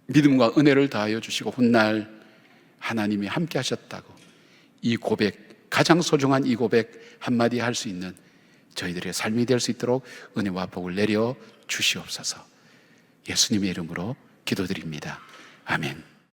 믿음과 은혜를 다하여 주시고, 훗날 하나님이 함께 하셨다고 이 고백, 가장 소중한 이 고백 한마디 할 수 있는 저희들의 삶이 될 수 있도록 은혜와 복을 내려 주시옵소서. 예수님의 이름으로 기도드립니다. 아멘.